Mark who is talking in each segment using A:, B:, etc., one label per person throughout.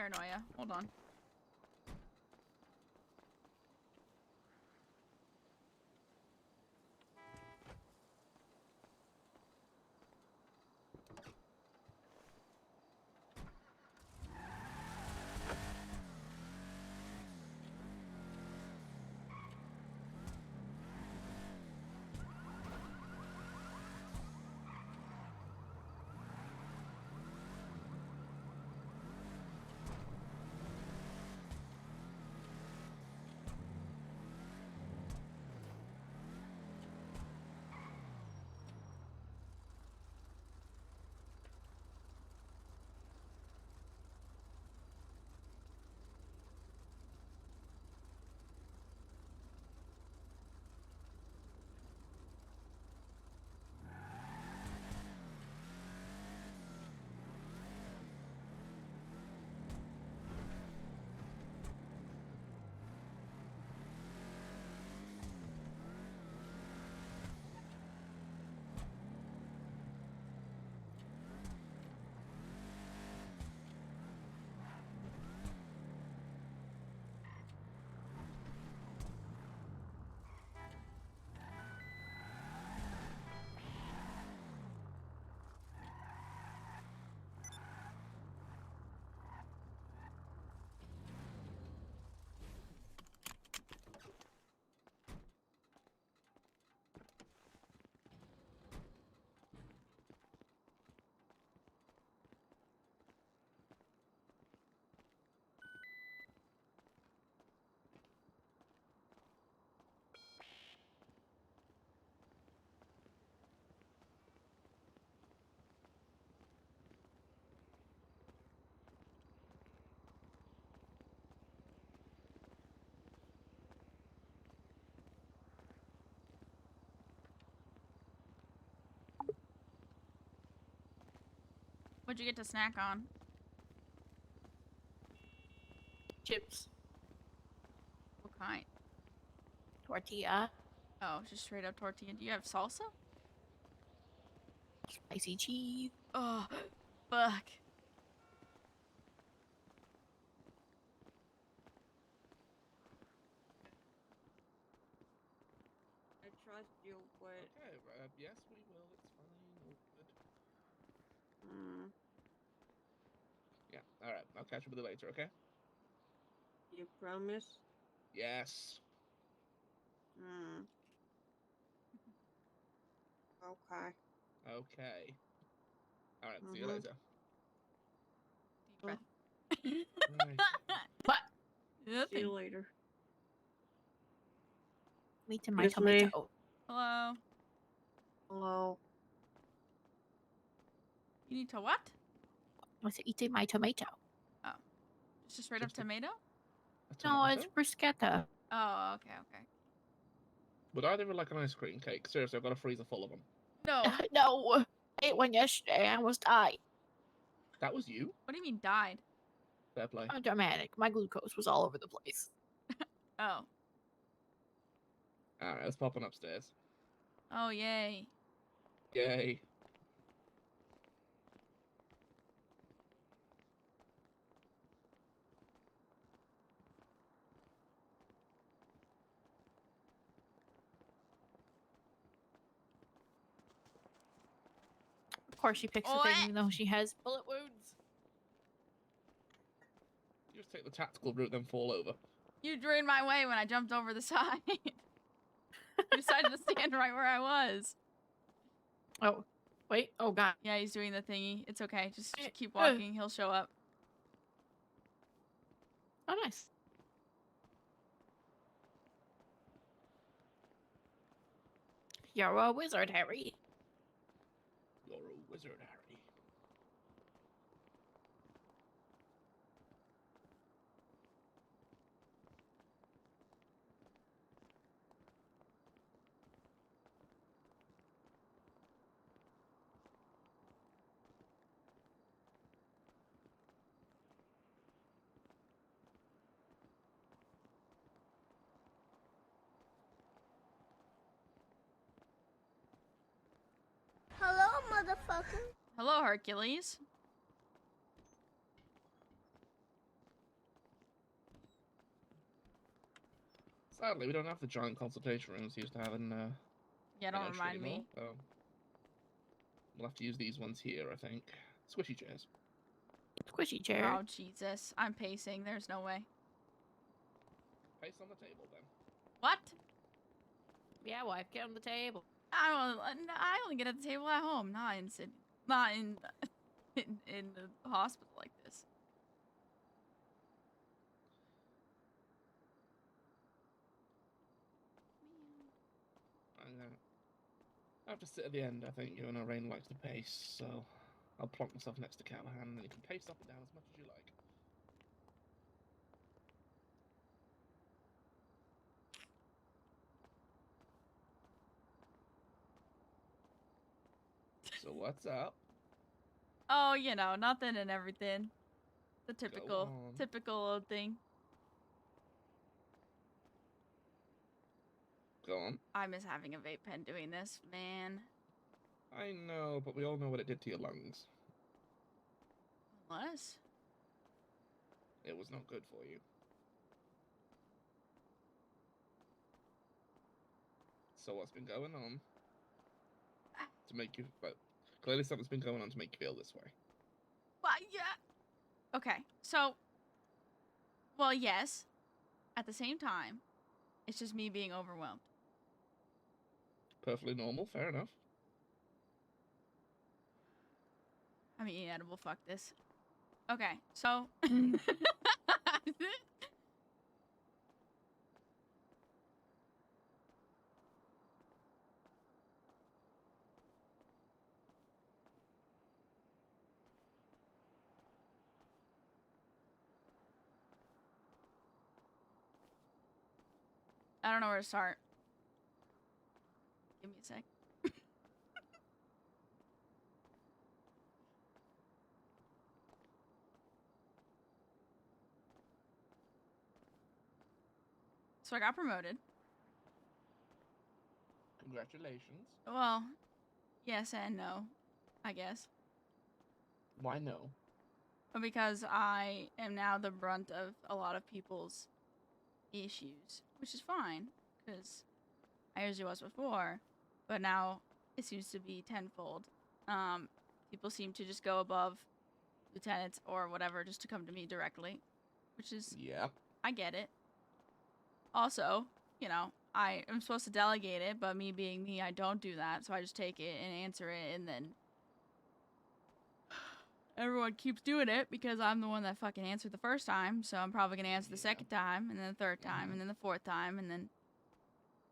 A: Paranoia. Hold on. What'd you get to snack on?
B: Chips.
A: What kind?
B: Tortilla.
A: Oh, just straight up tortilla. Do you have salsa?
B: Spicy cheese.
A: Oh, fuck.
C: I trust you, but
D: Okay, yes, we will. It's fine. All good. Yeah, alright. I'll catch up with you later, okay?
C: you promise?
D: Yes.
C: Okay.
D: Okay. Alright, see you later.
A: Deep breath.
D: Right.
B: What?
C: See
A: Nothing.
C: you later.
B: Eating my
C: It's me.
B: tomato.
A: Hello.
C: Hello.
A: You need to what?
B: I was eating my tomato.
A: Oh. Just a straight up
D: Just a-
A: tomato?
D: A
B: No,
D: tomato?
B: it's bruschetta.
A: Oh, okay, okay.
D: Would either of like an ice cream cake? Seriously, I've got a freezer full of them.
A: No.
B: No, I ate one yesterday. I almost died.
D: That was you?
A: What do you mean died?
D: Fair play.
B: I'm dramatic. My glucose was all over the place.
A: Oh.
D: Alright, let's pop on upstairs.
A: Oh, yay.
D: Yay.
B: Of course, she picks the thing even though she has bullet wounds.
D: You just take the tactical route, then fall over.
A: You drained my way when I jumped over the side. You decided to stand right where I was.
B: Oh, wait. Oh, God.
A: Yeah, he's doing the thingy. It's okay. Just keep walking. He'll show up.
B: Oh, nice. You're a wizard, Harry.
D: You're a wizard, Harry.
E: Hello, motherfucker.
A: Hello, Hercules.
D: Sadly, we don't have the giant consultation rooms we used to have in
A: Yeah, don't
D: Elementary
A: remind
D: anymore.
A: me.
D: We'll have to use these ones here, I think. Squishy chairs.
B: Squishy chair.
A: Oh, Jesus. I'm pacing. There's no way.
D: Pace on the table, then.
A: What?
B: Yeah, wife, get on the table.
A: I only get at the table at home, not in Sydney. Not in, in the hospital like this.
D: I have to sit at the end, I think. You know, Reyna likes to pace, so I'll plonk myself next to Callahan, and then you can pace up and down as much as you like. So what's up?
A: Oh, you know, nothing and everything. The typical,
D: on.
A: typical old thing.
D: Go on.
A: I miss having a vape pen doing this, man.
D: I know, but we all know what it did to your lungs.
A: Unless.
D: It was not good for you. So what's been going on to make you... But clearly something's been going on to make you feel this way.
A: Well, yeah. Okay, so. Well, yes. At the same time, it's just me being overwhelmed.
D: Perfectly normal, fair enough.
A: I'm eating edible, fuck this. Okay, so. I don't know where to start. Give me a sec. So I got promoted.
D: Congratulations.
A: Well, yes and no, I guess.
D: Why no?
A: But because I am now the brunt of a lot of people's issues, which is fine, because I usually was before, but now it seems to be tenfold. People seem to just go above lieutenants or whatever just to come to me directly, which is,
D: Yeah.
A: I get it. Also, you know, I am supposed to delegate it, but me being me, I don't do that, so I just take it and answer it, and then everyone keeps doing it because I'm the one that fucking answered the first time, so I'm probably gonna answer the second time, and then the third time, and then the fourth time, and then...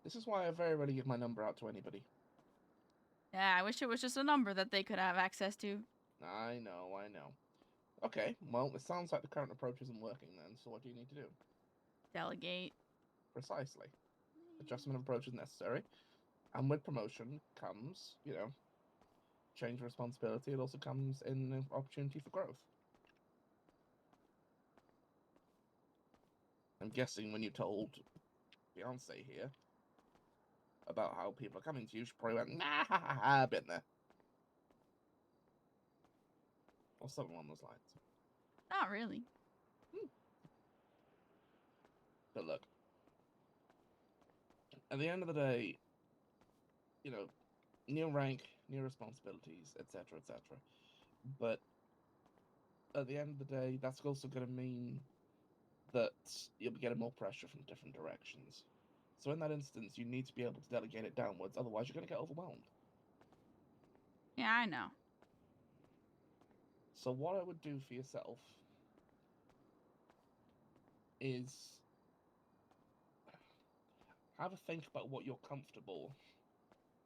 D: This is why I very rarely give my number out to anybody.
A: Yeah, I wish it was just a number that they could have access to.
D: I know. Okay, well, it sounds like the current approach isn't working then, so what do you need to do?
A: Delegate.
D: Precisely. Adjustment of approach is necessary. And with promotion comes, you know, change of responsibility. It also comes in an opportunity for growth. I'm guessing when you told Beyonce here about how people are coming to you, she probably went, nah, ha, ha, ha, been there. Or something along those lines.
A: Not really.
D: But look, at the end of the day, you know, new rank, new responsibilities, etc., etc. But at the end of the day, that's also going to mean that you'll be getting more pressure from different directions. So in that instance, you need to be able to delegate it downwards, otherwise you're going to get overwhelmed.
A: Yeah, I know.
D: So what I would do for yourself is have a think about what you're comfortable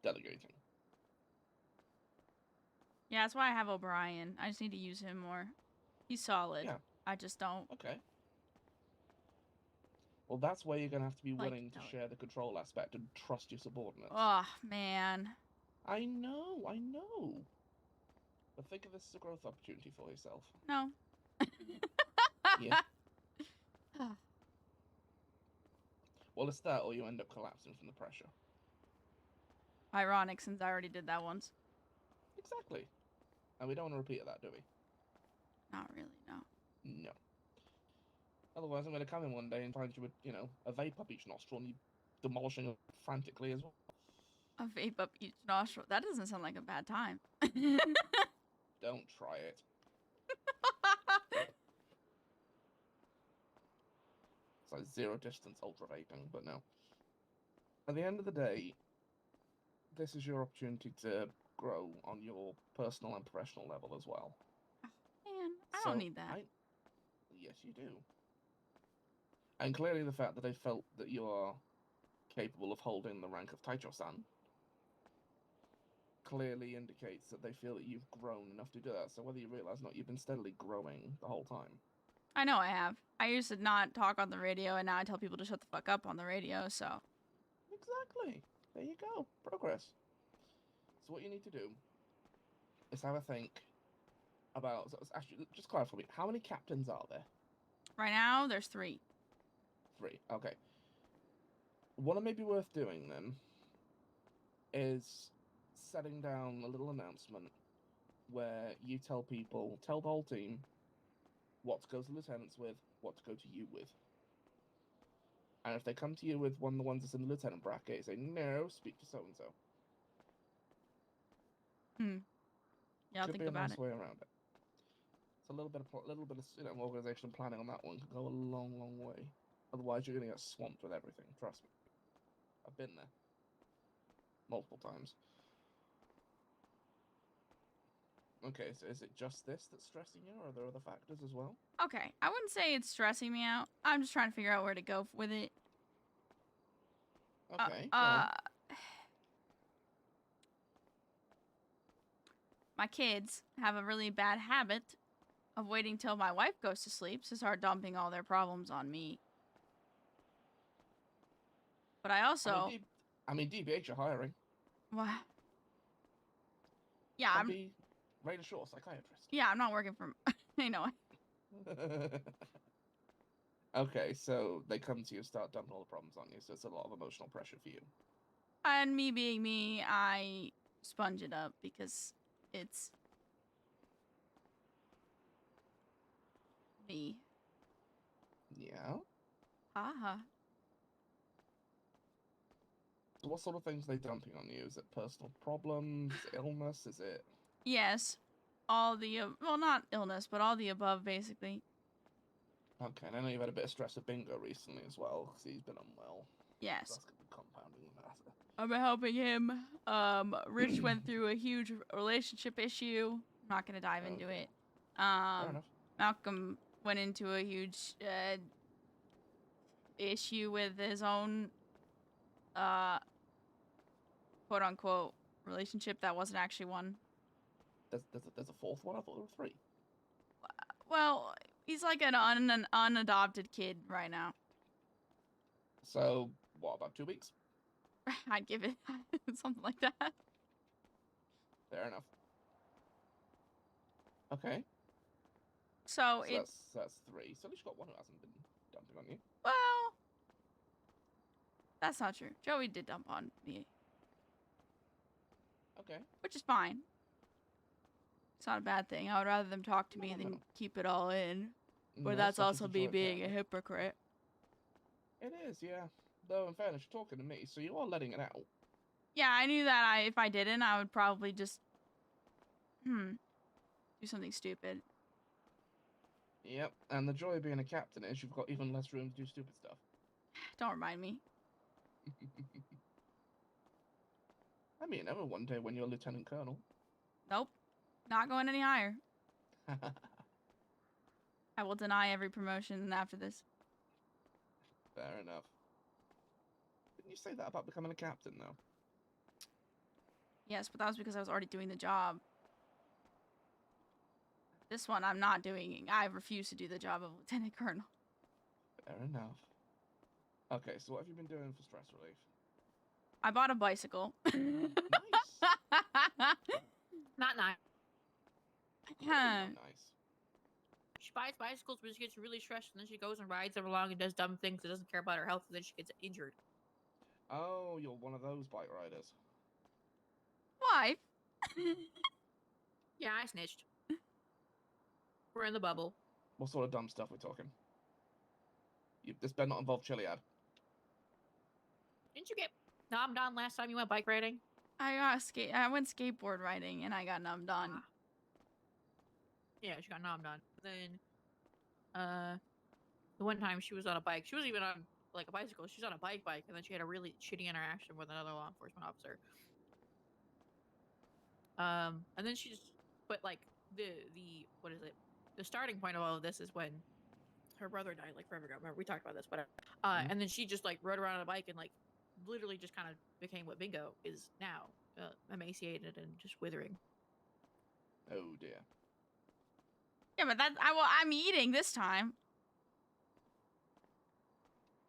D: delegating.
A: Yeah, that's why I have O'Brien. I just need to use him more. He's solid.
D: Yeah.
A: I just don't.
D: Okay. Well, that's where you're going to have to be
A: Like,
D: willing to share the control aspect and trust your subordinates.
A: Oh, man.
D: I know. But think of this as a growth opportunity for yourself.
A: No.
D: Yeah. Well, it's that, or you end up collapsing from the pressure.
A: Ironic, since I already did that once.
D: Exactly. And we don't want to repeat that, do we?
A: Not really, no.
D: No. Otherwise, I'm going to come in one day and find you with, a vape up each nostril and you demolishing it frantically as well.
A: A vape up each nostril. That doesn't sound like a bad time.
D: Don't try it. It's like zero distance ultra vaping, but no. At the end of the day, this is your opportunity to grow on your personal and professional level as well.
A: Man, I don't need that.
D: Yes, you do. And clearly the fact that they felt that you are capable of holding the rank of Taicho-san clearly indicates that they feel that you've grown enough to do that. So whether you realize or not, you've been steadily growing the whole time.
A: I know I have. I used to not talk on the radio, and now I tell people to shut the fuck up on the radio, so.
D: Exactly. There you go. Progress. So what you need to do is have a think about... So actually, just clarify for me. How many captains are there?
A: Right now, there's 3.
D: 3. Okay. What may be worth doing, then, is setting down a little announcement where you tell the whole team, what to go to lieutenants with, what to go to you with. And if they come to you with one of the ones that's in the lieutenant bracket, say, no, speak to so-and-so.
A: Yeah, I'll
D: Could
A: think
D: be a
A: about
D: nice
A: it.
D: way around it. It's a little bit of organizational planning on that one could go a long, long way. Otherwise, you're going to get swamped with everything. Trust me. I've been there. Multiple times. Okay, so is it just this that's stressing you, or are there other factors as well?
A: Okay, I wouldn't say it's stressing me out. I'm just trying to figure out where to go with it.
D: Okay, go on.
A: My kids have a really bad habit of waiting till my wife goes to sleep to start dumping all their problems on me. But I also...
D: I mean, DBH are hiring.
A: What? Yeah,
D: Be Reyna Shaw, psychiatrist.
A: Yeah, I'm not working for... I know.
D: Okay, so they come to you, start dumping all the problems on you, so it's a lot of emotional pressure for you.
A: And me being me, I sponge it up because it's me.
D: Yeah?
A: Haha.
D: So what sort of things are they dumping on you? Is it personal problems, illness, is it...
A: Yes. All the... well, not illness, but all the above, basically.
D: Okay, and I know you've had a bit of stress with Bingo recently as well, because he's been unwell.
A: Yes.
D: So that's going to be compounding the matter.
A: I've been helping him. Rich went through a huge relationship issue. I'm not going to dive into it.
D: Fair enough.
A: Malcolm went into a huge issue with his own quote-unquote relationship that wasn't actually one.
D: There's a fourth one? I thought there were 3.
A: Well, he's like an unadopted kid right now.
D: So, what, about 2 weeks?
A: I'd give it something like that.
D: Fair enough. Okay.
A: So
D: that's 3. So at least you got one who hasn't been dumping on you.
A: Well, that's not true. Joey did dump on me.
D: Okay.
A: Which is fine. It's not a bad thing. I would rather them talk to me than keep it all in. But that's also me being a hypocrite.
D: It is, yeah. Though, in fairness, you're talking to me, so you are letting it out.
A: Yeah, I knew that if I didn't, I would probably just... do something stupid.
D: Yep, and the joy of being a captain is you've got even less room to do stupid stuff.
A: Don't remind me.
D: I mean, never one day when you're Lieutenant Colonel.
A: Nope. Not going any higher. I will deny every promotion after this.
D: Fair enough. Didn't you say that about becoming a captain, though?
A: Yes, but that was because I was already doing the job. This one I'm not doing. I refuse to do the job of Lieutenant Colonel.
D: Fair enough. Okay, so what have you been doing for stress relief?
A: I bought a bicycle.
D: Nice.
B: Not nice.
A: Huh.
D: Nice.
B: She buys bicycles when she gets really stressed, and then she goes and rides them along and does dumb things and doesn't care about her health, and then she gets injured.
D: Oh, you're one of those bike riders.
A: Why?
B: Yeah, I snitched. We're in the bubble.
D: What sort of dumb stuff we're talking? This better not involve Chiliad.
B: Didn't you get nommed on last time you went bike riding?
A: I went skateboard riding and I got numbed on.
B: Ah. Yeah, she got nommed on. Then, the one time she was on a bike, she wasn't even on like a bicycle. She was on a bike, and then she had a really shitty interaction with another law enforcement officer. And then she just, but like the what is it? The starting point of all of this is when her brother died like forever ago. Remember we talked about this, whatever. And then she just like rode around on a bike and like literally just kind of became what Bingo is now, emaciated and just withering.
D: Oh dear.
A: Yeah, but I'm eating this time.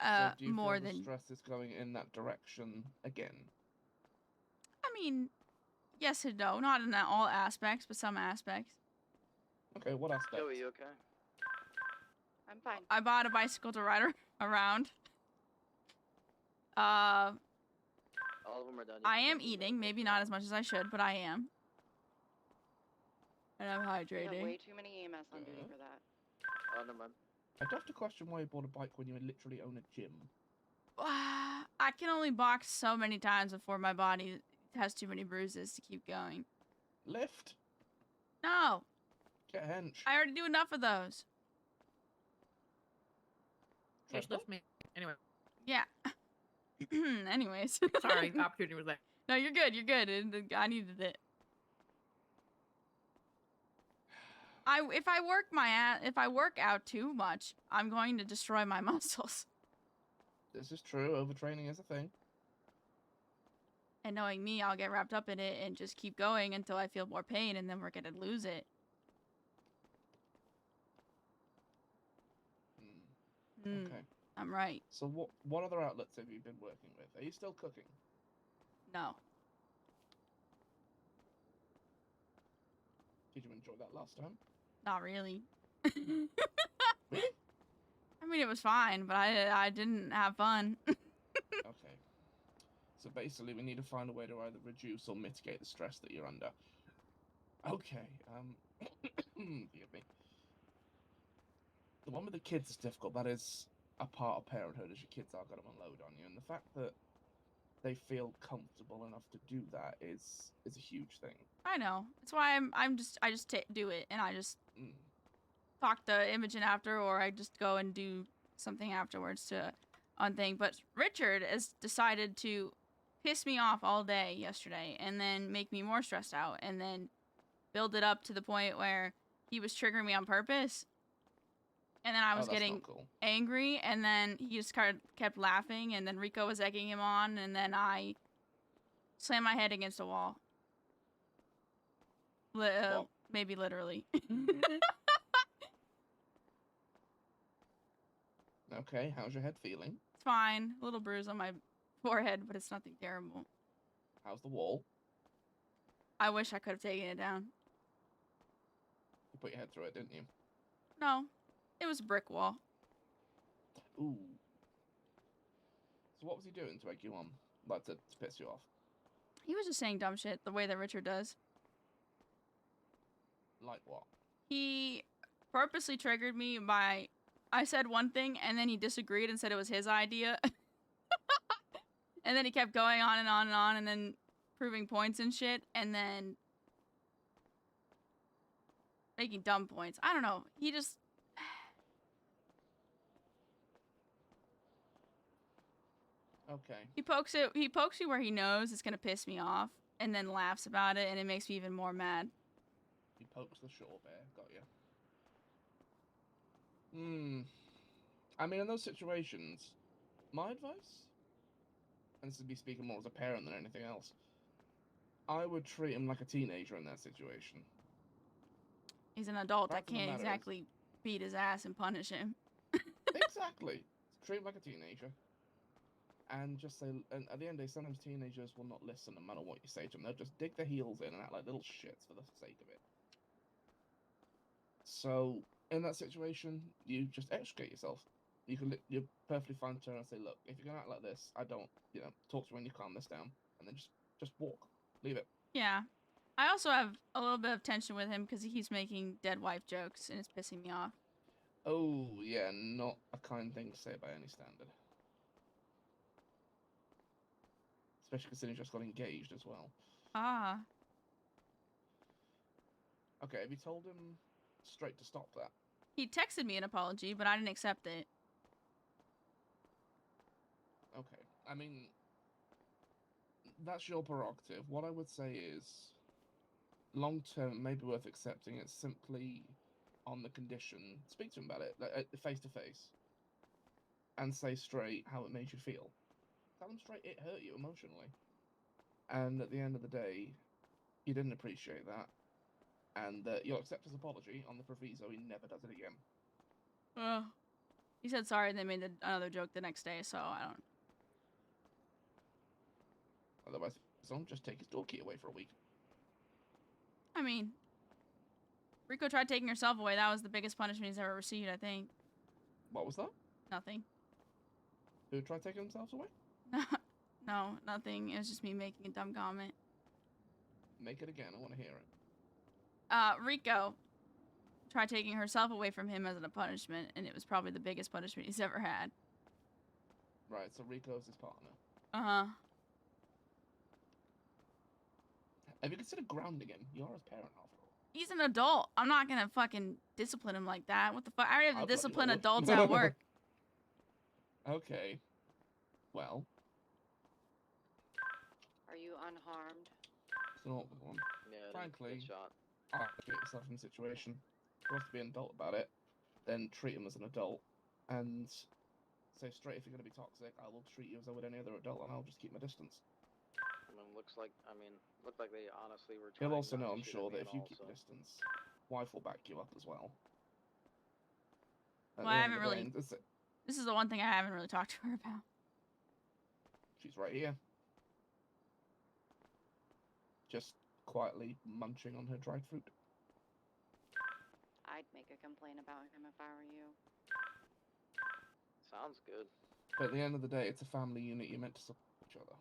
D: So do you
A: More
D: feel the
A: than
D: stress is going in that direction again?
A: I mean, yes and no, not in all aspects, but some aspects.
D: Okay, what aspect?
E: Joey, you okay? I'm fine.
A: I bought a bicycle to ride around.
E: All of them are done.
A: I am eating, maybe not as much as I should, but I am. And I'm
E: We have
A: hydrating.
E: way too many EMS on duty for that.
B: Oh,
E: Never mind.
D: I do have to question why you bought a bike when you literally own a gym.
A: I can only box so many times before my body has too many bruises to keep going.
D: Lift.
A: No,
D: Get a hench.
A: I already do enough of those.
B: Just lift me. Anyway,
A: Yeah. Anyways.
B: sorry, the opportunity was there.
A: No, you're good. You're good. I needed it. If I work out too much, I'm going to destroy my muscles.
D: This is true. Overtraining is a thing.
A: And knowing me, I'll get wrapped up in it and just keep going until I feel more pain, and then we're gonna lose it.
D: Hmm. Okay.
A: I'm right.
D: So what other outlets have you been working with? Are you still cooking?
A: No.
D: Did you enjoy that last time?
A: Not really.
D: Really?
A: I mean, it was fine, but I didn't have fun.
D: Okay. So basically, we need to find a way to either reduce or mitigate the stress that you're under. Okay. Forgive me. The one with the kids is difficult. That is a part of parenthood, as your kids are going to unload on you, and the fact that they feel comfortable enough to do that is a huge thing.
A: I know. That's why I just do it, and I just
D: Mm.
A: talk to Imogen after, or I just go and do something afterwards to unthing. But Richard has decided to piss me off all day yesterday, and then make me more stressed out, and then build it up to the point where he was triggering me on purpose. And then I was
D: That's
A: getting
D: not cool.
A: angry, and then he just kept laughing, and then Rico was egging him on, and then I slammed my head against a wall.
D: Well.
A: Maybe literally.
D: Okay, how's your head feeling?
A: It's fine. A little bruise on my forehead, but it's nothing terrible.
D: How's the wall?
A: I wish I could have taken it down.
D: You put your head through it, didn't you?
A: No, it was a brick wall.
D: Ooh. So what was he doing to egg you on? Like to piss you off?
A: He was just saying dumb shit the way that Richard does.
D: Like what?
A: He purposely triggered me by... I said one thing, and then he disagreed and said it was his idea. And then he kept going on and on and on, and then proving points and shit, and then making dumb points. I don't know. He just...
D: Okay.
A: He pokes you where he knows it's gonna piss me off, and then laughs about it, and it makes me even more mad.
D: He pokes the shore bear. Got you. I mean, in those situations, my advice, and this would be speaking more as a parent than anything else, I would treat him like a teenager in that situation.
A: He's an adult. I
D: Fact of the
A: can't
D: matter is-
A: exactly beat his ass and punish him.
D: Exactly. Treat him like a teenager. And just say, and at the end of the day, sometimes teenagers will not listen no matter what you say to them. They'll just dig their heels in and act like little shits for the sake of it. So, in that situation, you just extricate yourself. You're perfectly fine to turn and say, look, if you're going to act like this, I don't, talk to me when you calm this down. And then just walk. Leave it.
A: Yeah. I also have a little bit of tension with him because he's making dead wife jokes and it's pissing me off.
D: Oh, yeah, not a kind thing to say by any standard. Especially considering he just got engaged as well.
A: Ah.
D: Okay, have you told him straight to stop that?
A: He texted me an apology, but I didn't accept it.
D: Okay, I mean, that's your prerogative. What I would say is, long term, it may be worth accepting it simply on the condition. Speak to him about it, like, face to face, and say straight how it made you feel. Tell him straight it hurt you emotionally, and at the end of the day, you didn't appreciate that, and that you'll accept his apology on the proviso he never does it again.
A: He said sorry and then made another joke the next day, so I don't...
D: Otherwise, someone just take his door key away for a week.
A: I mean, Rico tried taking herself away. That was the biggest punishment he's ever received, I think.
D: What was that?
A: Nothing.
D: Who tried taking themselves away?
A: No, nothing. It was just me making a dumb comment.
D: Make it again. I want to hear it.
A: Rico tried taking herself away from him as a punishment, and it was probably the biggest punishment he's ever had.
D: Right, so Rico's his partner.
A: Uh-huh.
D: Have you considered grounding him? You're his parent, after all.
A: He's an adult. I'm not gonna fucking discipline him like that. What the fuck? I already have to
D: I bloody
A: discipline
D: would.
A: adults at work.
D: Okay. Well,
E: Are you unharmed?
D: it's an awkward one.
E: Yeah,
D: Frankly,
E: good shot.
D: I get yourself in a situation. If you want to be an adult about it, then treat him as an adult. And say straight, if you're going to be toxic, I will treat you as I would any other adult, and I'll just keep my distance.
E: Looked like they honestly were
D: He'll
E: trying
D: also
E: not
D: know,
E: to
D: I'm
E: shoot
D: sure,
E: at me
D: that if
E: at
D: you
E: all,
D: keep
E: so-
D: your distance, wife will back you up as well. At
A: Well,
D: the
A: I
D: end
A: haven't
D: of the
A: really-
D: day, that's it.
A: This is the one thing I haven't really talked to her about.
D: She's right here. Just quietly munching on her dried fruit.
E: I'd make a complaint about him if I were you. Sounds good.
D: But at the end of the day, it's a family unit. You're meant to support each other.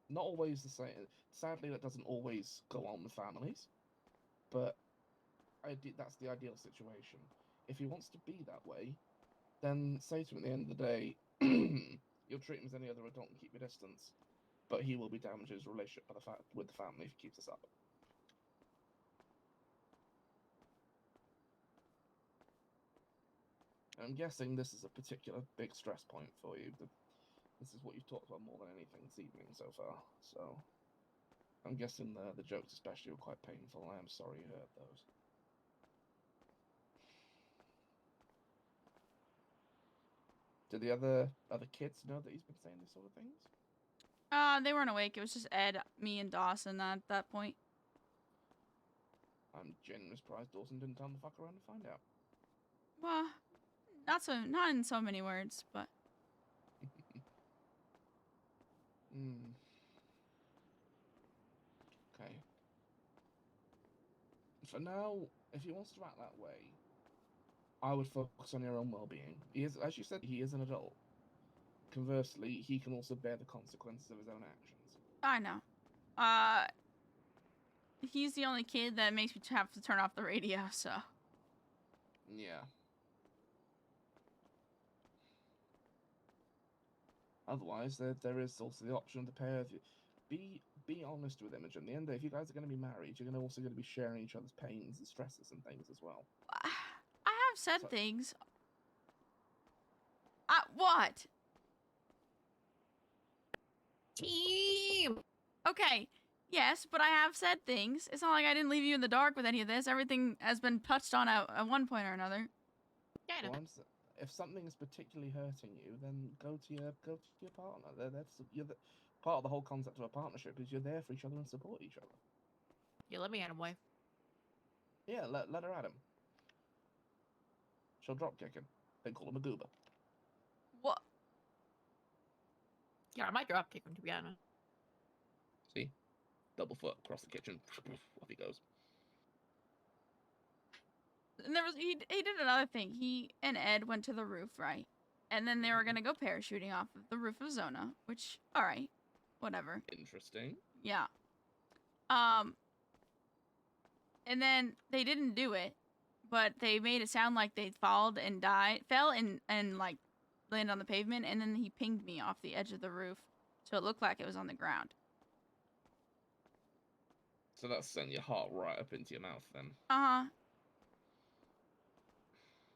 D: Not always the same. Sadly, that doesn't always go on with families. But that's the ideal situation. If he wants to be that way, then say to him at the end of the day, you'll treat him as any other adult and keep your distance. But he will be damaging his relationship with the family if he keeps this up. I'm guessing this is a particular big stress point for you. This is what you've talked about more than anything this evening so far. So I'm guessing the jokes especially were quite painful. I am sorry you heard those. Do the other kids know that he's been saying these sort of things?
A: They weren't awake. It was just Ed, me, and Dawson at that point.
D: I'm genuinely surprised Dawson didn't tell him to fuck around and find out.
A: Well, not in so many words, but...
D: Okay. For now, if he wants to act that way, I would focus on your own well-being. He is, as you said, he is an adult. Conversely, he can also bear the consequences of his own actions.
A: I know. He's the only kid that makes me have to turn off the radio, so...
D: Yeah. Otherwise, there is also the option of the pair of you. Be honest with Imogen. At the end of the day, if you guys are going to be married, you're also going to be sharing each other's pains and stresses and things as well.
A: I have said
D: So-
A: things. What?
B: Team.
A: Okay, yes, but I have said things. It's not like I didn't leave you in the dark with any of this. Everything has been touched on at one point or another.
B: Yeah, I know.
D: Well, if something is particularly hurting you, then go to your partner. Part of the whole concept of a partnership is you're there for each other and support each other.
B: Yeah, let me at him, wife.
D: Yeah, let her at him. She'll drop kick him. Then call him a goober.
A: What?
B: Yeah, I might drop kick him, to be honest.
D: See, double foot across the kitchen. Off he goes.
A: And he did another thing. He and Ed went to the roof, right? And then they were gonna go parachuting off of the roof of Zona, which, all right, whatever.
D: Interesting.
A: Yeah. And then they didn't do it, but they made it sound like they fell and like landed on the pavement, and then he pinged me off the edge of the roof, so it looked like it was on the ground.
D: So that's sending your heart right up into your mouth then.
A: Uh-huh.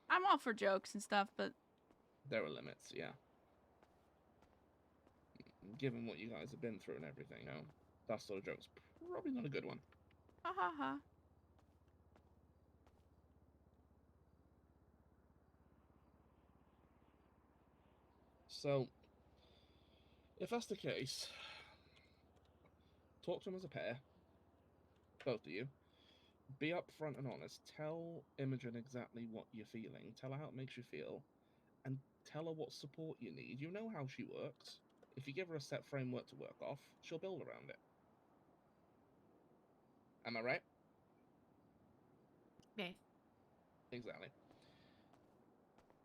A: I'm all for jokes and stuff, but
D: There are limits, yeah. Given what you guys have been through and everything, that sort of joke's probably not a good one.
A: ha ha ha.
D: So, if that's the case, talk to them as a pair, both of you. Be upfront and honest. Tell Imogen exactly what you're feeling. Tell her how it makes you feel, and tell her what support you need. You know how she works. If you give her a set framework to work off, she'll build around it. Am I right?
B: Yeah.
D: Exactly.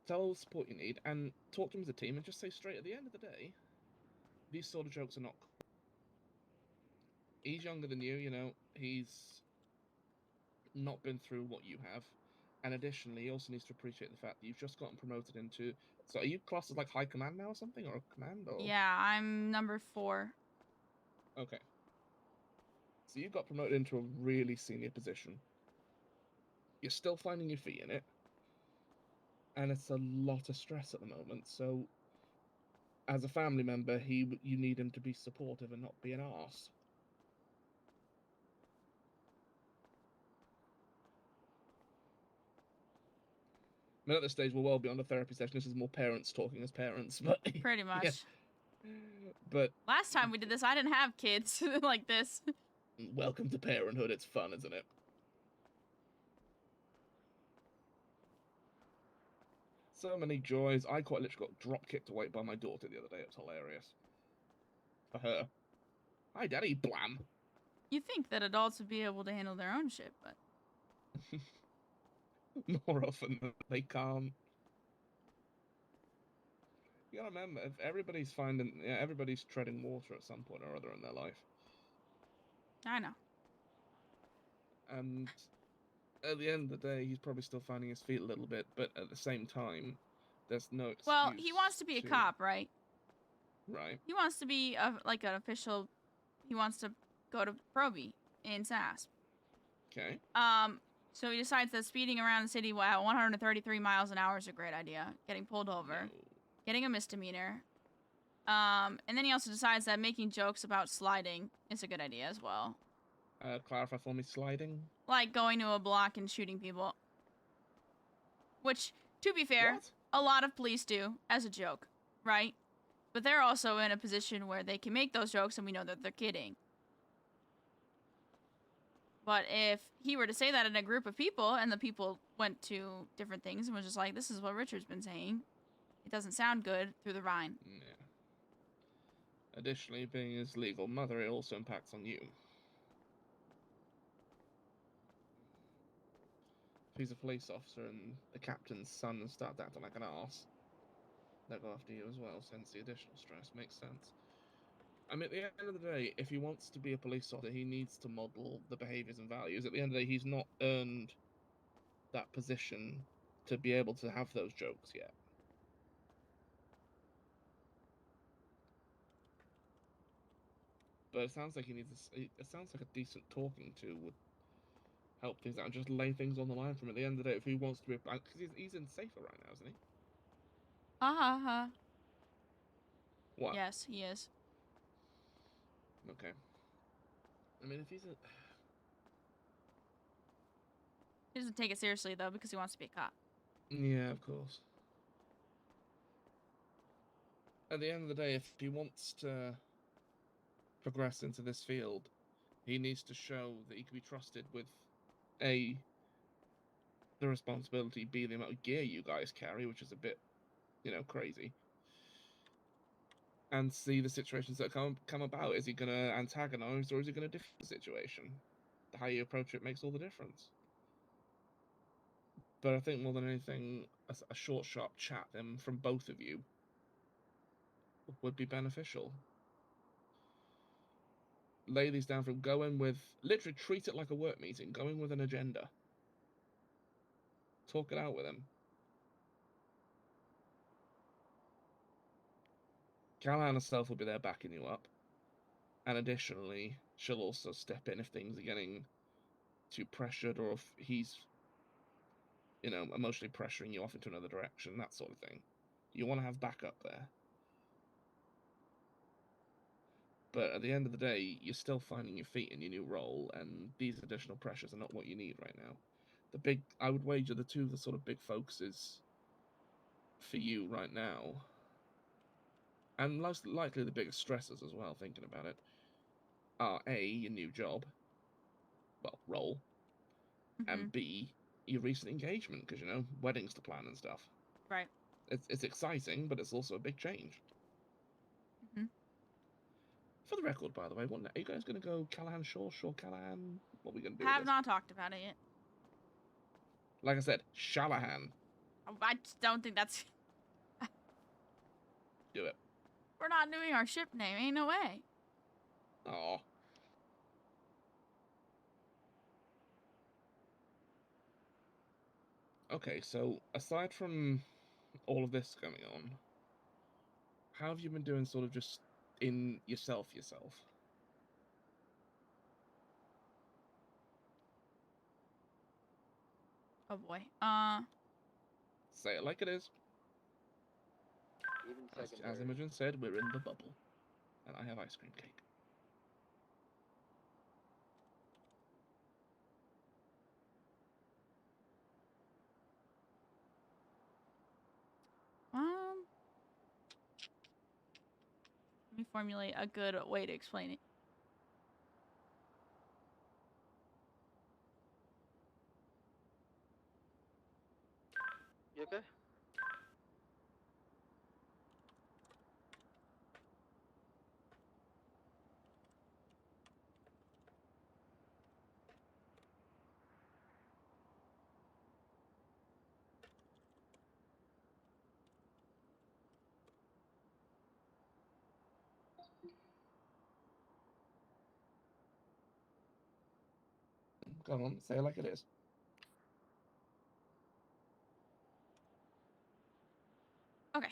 D: Tell her the support you need, and talk to them as a team, and just say straight at the end of the day, these sort of jokes are not cool. He's younger than you, you know, he's not been through what you have. And additionally, he also needs to appreciate the fact that you've just gotten promoted into... So are you classed as like high command now or something? Or a command? Or...
A: Yeah, I'm number 4.
D: Okay. So you got promoted into a really senior position. You're still finding your feet in it. And it's a lot of stress at the moment. So as a family member, you need him to be supportive and not be an arse. I mean, at this stage, we're well beyond a therapy session. This is more parents talking as parents, but
A: Pretty much.
D: Yeah. But
A: Last time we did this, I didn't have kids like this.
D: welcome to parenthood. It's fun, isn't it? So many joys. I quite literally got drop kicked away by my daughter the other day. It was hilarious. For her. Hi, Daddy. Blam.
A: You think that adults would be able to handle their own shit, but
D: More often than they can't. You gotta remember, if everybody's everybody's treading water at some point or other in their life.
A: I know.
D: And at the end of the day, he's probably still finding his feet a little bit, but at the same time, there's no excuse.
A: Well, he wants to be a cop, right?
D: Right.
A: He wants to be like an official. He wants to go to Proby in SAS.
D: Okay.
A: So he decides that speeding around the city at 133 miles an hour is a great idea. Getting pulled over, getting a misdemeanor. And then he also decides that making jokes about sliding is a good idea as well.
D: Clarify for me, sliding?
A: Like going to a block and shooting people. Which, to be fair,
D: What?
A: a lot of police do as a joke, right? But they're also in a position where they can make those jokes and we know that they're kidding. But if he were to say that in a group of people and the people went to different things and was just like, this is what Richard's been saying, it doesn't sound good through the Rhine.
D: Yeah. Additionally, being his legal mother, it also impacts on you. If he's a police officer and the captain's son starts acting like an arse, they'll go after you as well, hence the additional stress. Makes sense. I mean, at the end of the day, if he wants to be a police officer, he needs to model the behaviours and values. At the end of the day, he's not earned that position to be able to have those jokes yet. But it sounds like he needs it sounds like a decent talking to would help things out and just lay things on the line for him. At the end of the day, if he wants to be, because he's in Safer right now, isn't he?
A: Uh-huh.
D: What?
A: Yes, he is.
D: Okay. I mean, if he's a...
A: He doesn't take it seriously, though, because he wants to be a cop.
D: Yeah, of course. At the end of the day, if he wants to progress into this field, he needs to show that he can be trusted with A, the responsibility, B, the amount of gear you guys carry, which is a bit, crazy. And see the situations that come about. Is he going to antagonize or is he going to defend the situation? How you approach it makes all the difference. But I think more than anything, a short, sharp chat from both of you would be beneficial. Lay these down from go in with, literally treat it like a work meeting, go in with an agenda. talk it out with him. Callahan herself will be there backing you up. And additionally, she'll also step in if things are getting too pressured or if he's, emotionally pressuring you off into another direction, that sort of thing. You want to have backup there. But at the end of the day, you're still finding your feet in your new role, and these additional pressures are not what you need right now. I would wager the sort of big focuses for you right now, and most likely the biggest stresses as well, thinking about it, are A, your new job, role, and B, your recent engagement, because, weddings to plan and stuff.
A: Right.
D: It's exciting, but it's also a big change. For the record, by the way, are you guys going to go Callahan Shaw Callahan? What are we going to do with
A: Have
D: this?
A: not talked about it yet.
D: Like I said, Shalahan.
A: I just don't think that's...
D: Do it.
A: We're not doing our ship name. Ain't no way.
D: Aw. Okay, so aside from all of this going on, how have you been doing sort of just in yourself?
A: Oh boy.
D: Say it like it is.
E: Even
D: As
E: secondary.
D: Imogen said, we're in the bubble. And I have ice cream cake.
A: Let me formulate a good way to explain it.
E: You okay?
D: Come on, say it like it is.
A: Okay.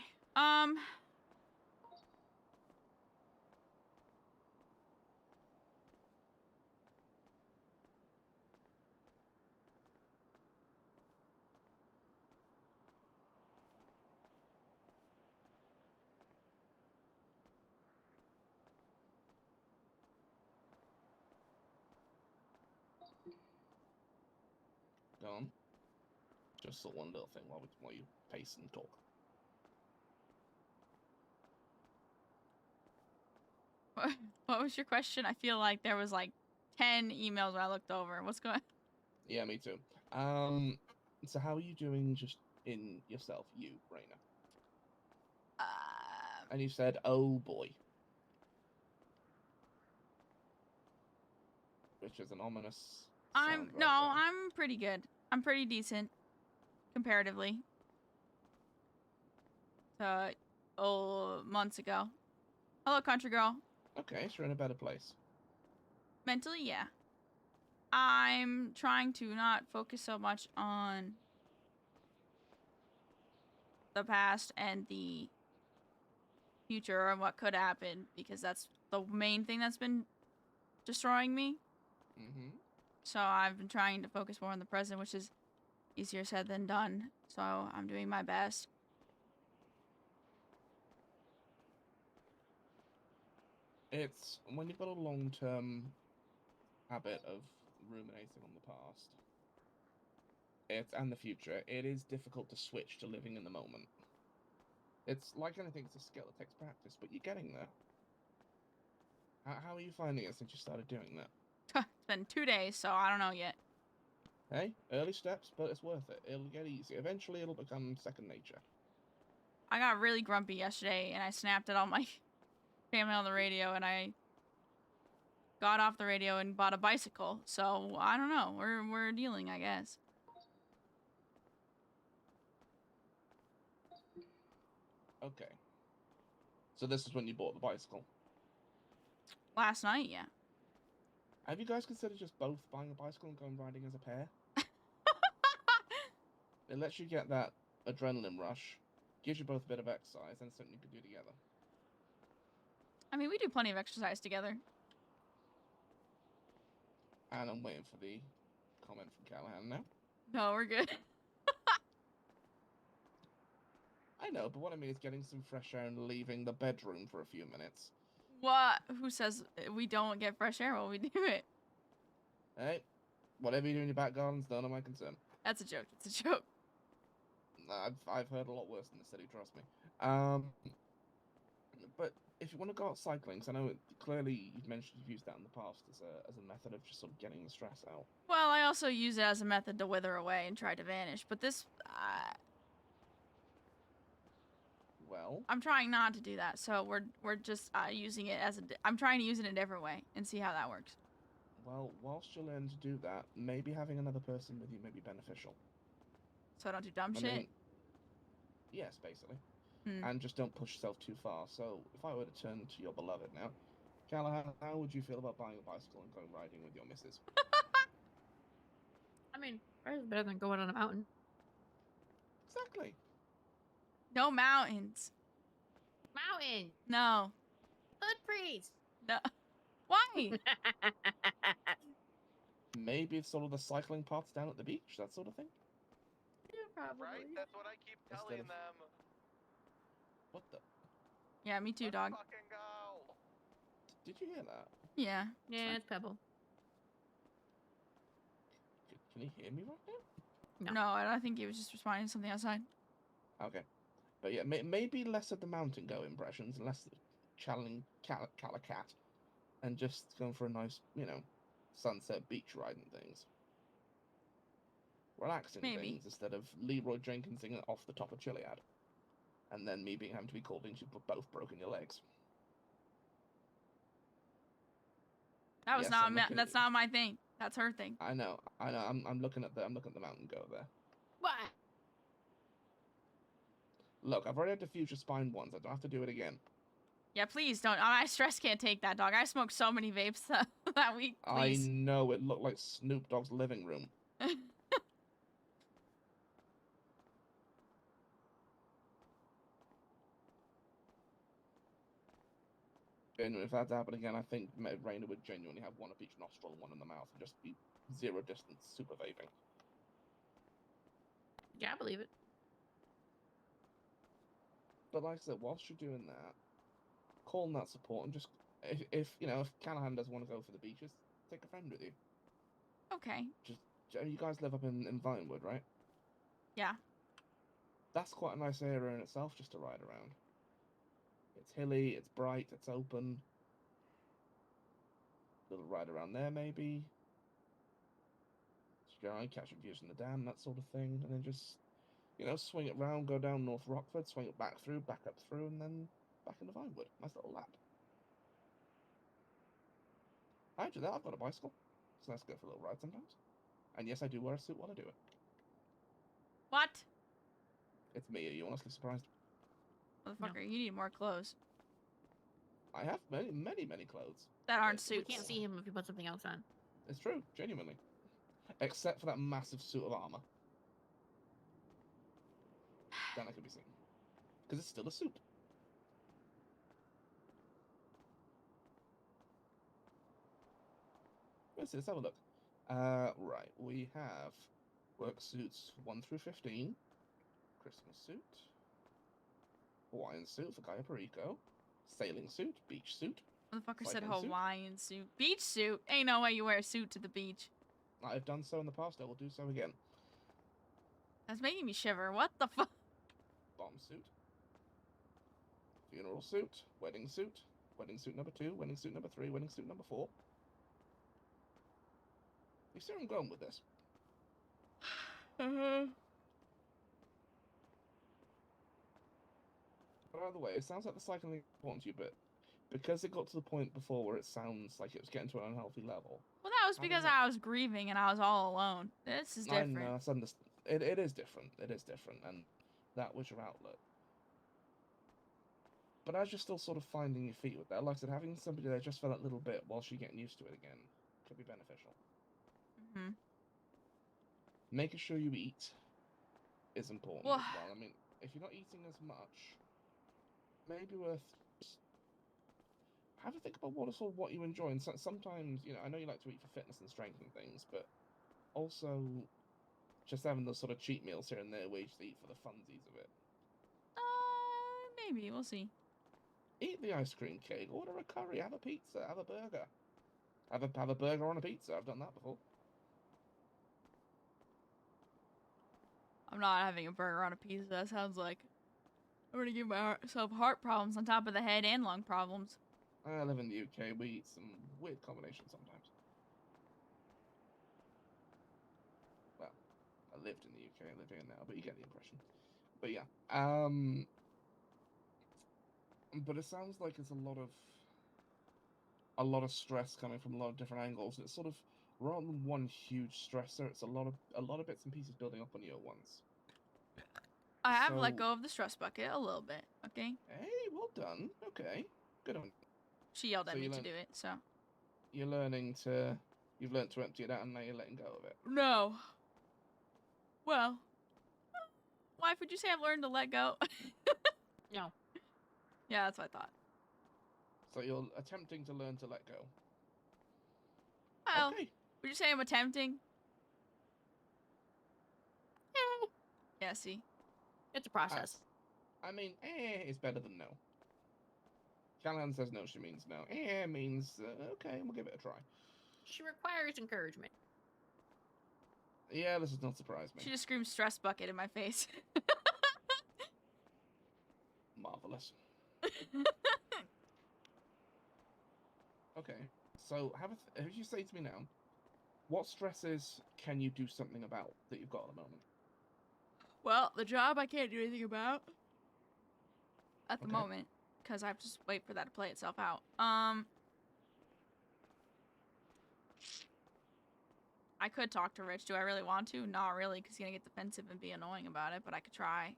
D: Go on. Just the one little thing while you pace and talk.
A: What was your question? I feel like there was like 10 emails I looked over. What's going on?
D: Yeah, me too. So how are you doing just in yourself, you, Reyna? And you said, oh boy. Which is an ominous sound right there.
A: I'm pretty good. I'm pretty decent. Comparatively. To, months ago. Hello, country girl.
D: Okay, so you're in a better place.
A: Mentally, yeah. I'm trying to not focus so much on the past and the future and what could happen, because that's the main thing that's been destroying me.
D: Mm-hmm.
A: So I've been trying to focus more on the present, which is easier said than done. So I'm doing my best.
D: It's when you've got a long-term habit of ruminating on the past, and the future, it is difficult to switch to living in the moment. It's like anything, it's a skill, it takes practice, but you're getting there. How are you finding it since you started doing that?
A: It's been 2 days, so I don't know yet.
D: Hey, early steps, but it's worth it. It'll get easier. Eventually, it'll become second nature.
A: I got really grumpy yesterday, and I snapped at all my family on the radio, and I got off the radio and bought a bicycle. So I don't know. We're dealing, I guess.
D: Okay. So this is when you bought the bicycle.
A: Last night, yeah.
D: Have you guys considered just both buying a bicycle and going riding as a pair? It lets you get that adrenaline rush, gives you both a bit of exercise, and something you can do together.
A: I mean, we do plenty of exercise together.
D: And I'm waiting for the comment from Callahan now.
A: No, we're good.
D: I know, but what I mean is getting some fresh air and leaving the bedroom for a few minutes.
A: What? Who says we don't get fresh air while we do it?
D: Hey, whatever you do in your back garden's none of my concern.
A: That's a joke. It's a joke.
D: I've heard a lot worse in the city, trust me. But if you want to go out cycling, 'cause I know clearly you've mentioned you've used that in the past as a method of just sort of getting the stress out.
A: Well, I also use it as a method to wither away and try to vanish, but this,
D: Well,
A: I'm trying not to do that. So we're just using it as I'm trying to use it in a different way and see how that works.
D: well, whilst you learn to do that, maybe having another person with you may be beneficial.
A: So I don't do dumb
D: I
A: shit.
D: mean, yes, basically.
A: Hmm.
D: And just don't push yourself too far. So, if I were to turn to your beloved now, Callahan, how would you feel about buying a bicycle and going riding with your missus?
B: I mean, it's better than going on a mountain.
D: Exactly.
A: No mountains.
B: Mountain!
A: No.
B: Hood freeze!
A: No. Why?
D: Maybe it's sort of the cycling paths down at the beach, that sort of thing.
B: Yeah, probably.
F: Right? That's what I keep
D: Instead
F: telling
D: of-
F: them.
D: What the?
A: Yeah, me too,
F: Let's
A: dog.
F: fucking go.
D: Did you hear that?
A: Yeah.
B: Yeah, it's Pebble.
D: Can he hear me right now?
B: No.
A: No, I think he was just responding to something outside.
D: Okay. But yeah, maybe less of the mountain go impressions and less channeling Calicat and just going for a nice, sunset beach ride and things. Relaxing
A: Maybe.
D: things instead of Leroy Jenkins singing off the top of Chiliad. And then me having to be called into both broken your legs.
A: That was
D: Yes,
A: not
D: I'm looking
A: that's
D: at-
A: not my thing. That's her thing.
D: I know. I'm looking at the mountain go there.
B: What?
D: Look, I've already had to future spine once. I don't have to do it again.
A: Yeah, please don't. My stress can't take that, dog. I smoked so many vapes that week. Please.
D: I know it looked like Snoop Dogg's living room. And if that happened again, I think Reyna would genuinely have one of each nostril and one in the mouth and just be zero distance super vaping.
B: Yeah, I believe it.
D: But like I said, whilst you're doing that, calling that support and just if Callahan doesn't want to go for the beaches, take a friend with you.
A: Okay.
D: You guys live up in Vinewood, right?
A: Yeah.
D: That's quite a nice area in itself just to ride around. It's hilly, it's bright, it's open. Little ride around there maybe. Just go around, catch views from the dam, that sort of thing, and then just swing it round, go down North Rockford, swing it back up through, and then back into Vinewood. Nice little lap. I do that. I've got a bicycle. It's nice to go for a little ride sometimes. And yes, I do wear a suit while I do it.
A: What?
D: It's me. Are you honestly surprised?
A: Motherfucker, you need more clothes
D: I have many, many, many clothes.
A: that aren't
D: You
B: You
A: suits.
B: can't see him if you put something else on.
D: It's true, genuinely. Except for that massive suit of armor. Then I could be seen. Because it's still a suit. Let's have a look. Right, we have work suits 1 through 15, Christmas suit, Hawaiian suit for Gaia Perico, sailing suit, beach suit.
A: Motherfucker said
D: Cycling suit?
A: Hawaiian suit. Beach suit? Ain't no way you wear a suit to the beach.
D: I've done so in the past, I will do so again.
A: That's making me shiver. What the fuck?
D: Bomb suit, funeral suit, wedding suit number 2, wedding suit number 3, wedding suit number 4. You see where I'm going with this? But either way, it sounds like the cycling is important to you, but because it got to the point before where it sounds like it was getting to an unhealthy level.
A: Well, that was
D: How did
A: because
D: that-
A: I was grieving and I was all alone. This is different.
D: I know, it's it is different. It is different, and that was your outlet. But as you're still sort of finding your feet with that, like I said, having somebody there just for that little bit whilst you're getting used to it again could be beneficial.
A: Hmm.
D: Making sure you eat. is important
A: Well-
D: as well. I mean, if you're not eating as much, maybe worth have a think about what you enjoy. And sometimes, you know, I know you like to eat for fitness and strength and things, but also just having those sort of cheat meals here and there where you just eat for the funsies of it.
A: Maybe we'll see.
D: Eat the ice cream cake, order a curry, have a pizza, have a burger. Have a burger on a pizza. I've done that before.
A: I'm not having a burger on a pizza. That sounds like I'm gonna give myself heart problems on top of the head and lung problems.
D: I live in the UK. We eat some weird combinations sometimes. Well, I lived in the UK. I live here now, but you get the impression. But yeah, but it sounds like it's a lot of stress coming from a lot of different angles. And it's sort of rather than one huge stressor, it's a lot of bits and pieces building up on you at once.
A: I have let
D: So-
A: go of the stress bucket a little bit. Okay.
D: Hey, well done. Okay, good on you.
A: She yelled at
D: So
A: me
D: you
A: to
D: learn-
A: do it. So
D: You've learned to empty it out, and now you're letting go of it.
A: no. Well, wife, would you say I've learned to let go?
B: No.
A: Yeah, that's what I thought.
D: So you're attempting to learn to let go.
A: Well,
D: Okay.
A: would you say I'm attempting? Yeah, see.
B: It's a process.
D: I mean, is better than no. Callahan says no, she means no. Means, okay, we'll give it a try.
B: She requires encouragement.
D: Yeah, this does not surprise me.
A: She just screamed stress bucket in my face.
D: Marvelous. Okay, so have you say to me now, what stresses can you do something about that you've got at the moment?
A: Well, the job I can't do anything about at the
D: Okay.
A: moment because I have to just wait for that to play itself out. I could talk to Rich. Do I really want to? Not really, because he's gonna get defensive and be annoying about it. But I could try.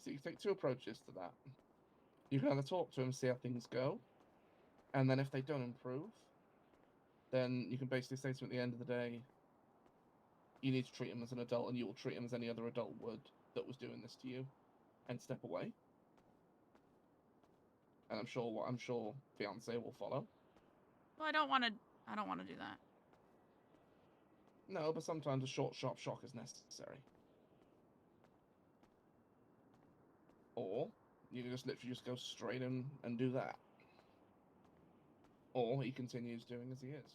D: So you take two approaches to that. You can either talk to him, see how things go, and then if they don't improve, then you can basically say to him at the end of the day, you need to treat him as an adult, and you will treat him as any other adult would that was doing this to you, and step away. And I'm sure fiance will follow.
A: Well, I don't want to. I don't want to do that.
D: No, but sometimes a short, sharp shock is necessary. Or you can just literally just go straight in and do that. Or he continues doing as he is,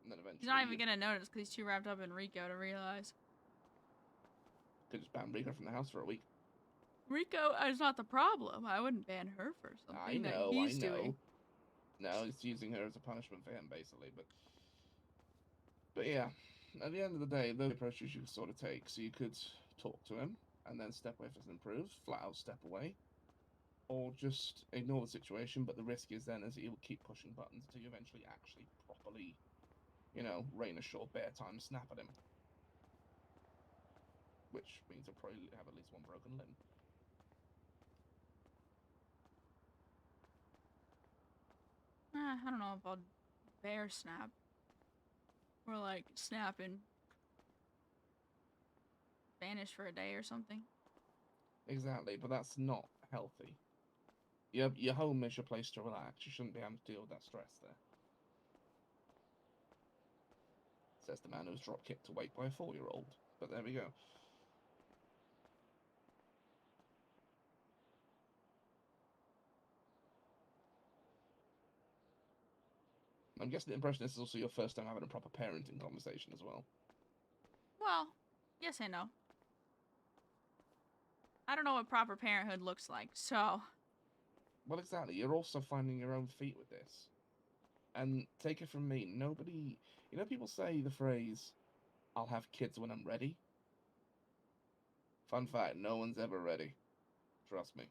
D: and then eventually
A: He's not even
D: you
A: gonna notice because he's too wrapped up in Rico to realize.
D: could just ban Rika from the house for a week.
A: Rico is not the problem. I wouldn't ban her for something that he's doing.
D: No, he's using her as a punishment for him, basically. But yeah, at the end of the day, those approaches you could sort of take. So you could talk to him and then step away if it improves, flat out step away, or just ignore the situation. But the risk is then is that he will keep pushing buttons until you eventually actually properly, Reyna short bear time snap at him, which means he'll probably have at least one broken limb.
A: I don't know if I'll bear snap. Or like snap and vanish for a day or something.
D: Exactly, but that's not healthy. Your home is your place to relax. You shouldn't be having to deal with that stress there. Says the man who's drop kicked awake by a 4-year-old. But there we go. I'm guessing the impression this is also your first time having a proper parenting conversation as well.
A: Well, yes and no. I don't know what proper parenthood looks like, so.
D: Well, exactly. You're also finding your own feet with this. And take it from me, nobody... people say the phrase, I'll have kids when I'm ready. Fun fact, no one's ever ready. Trust me.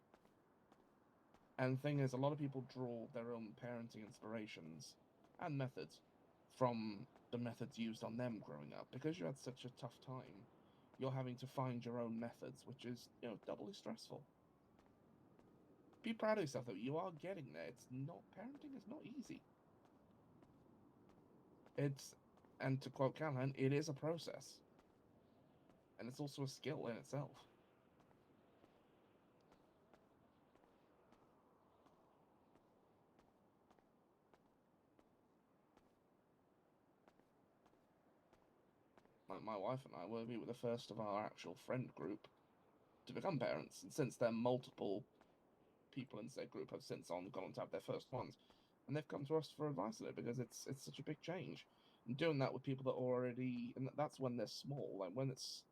D: And the thing is, a lot of people draw their own parenting inspirations and methods from the methods used on them growing up. Because you had such a tough time, you're having to find your own methods, which is, doubly stressful. Be proud of yourself, though. You are getting there. Parenting is not easy. And to quote Callahan, it is a process. and it's also a skill in itself. My wife and I we were the first of our actual friend group to become parents, and since then, multiple people in said group have since gone on to have their first ones, and they've come to us for advice on it because it's such a big change. And doing that with people that already, and that's when they're small, like when it's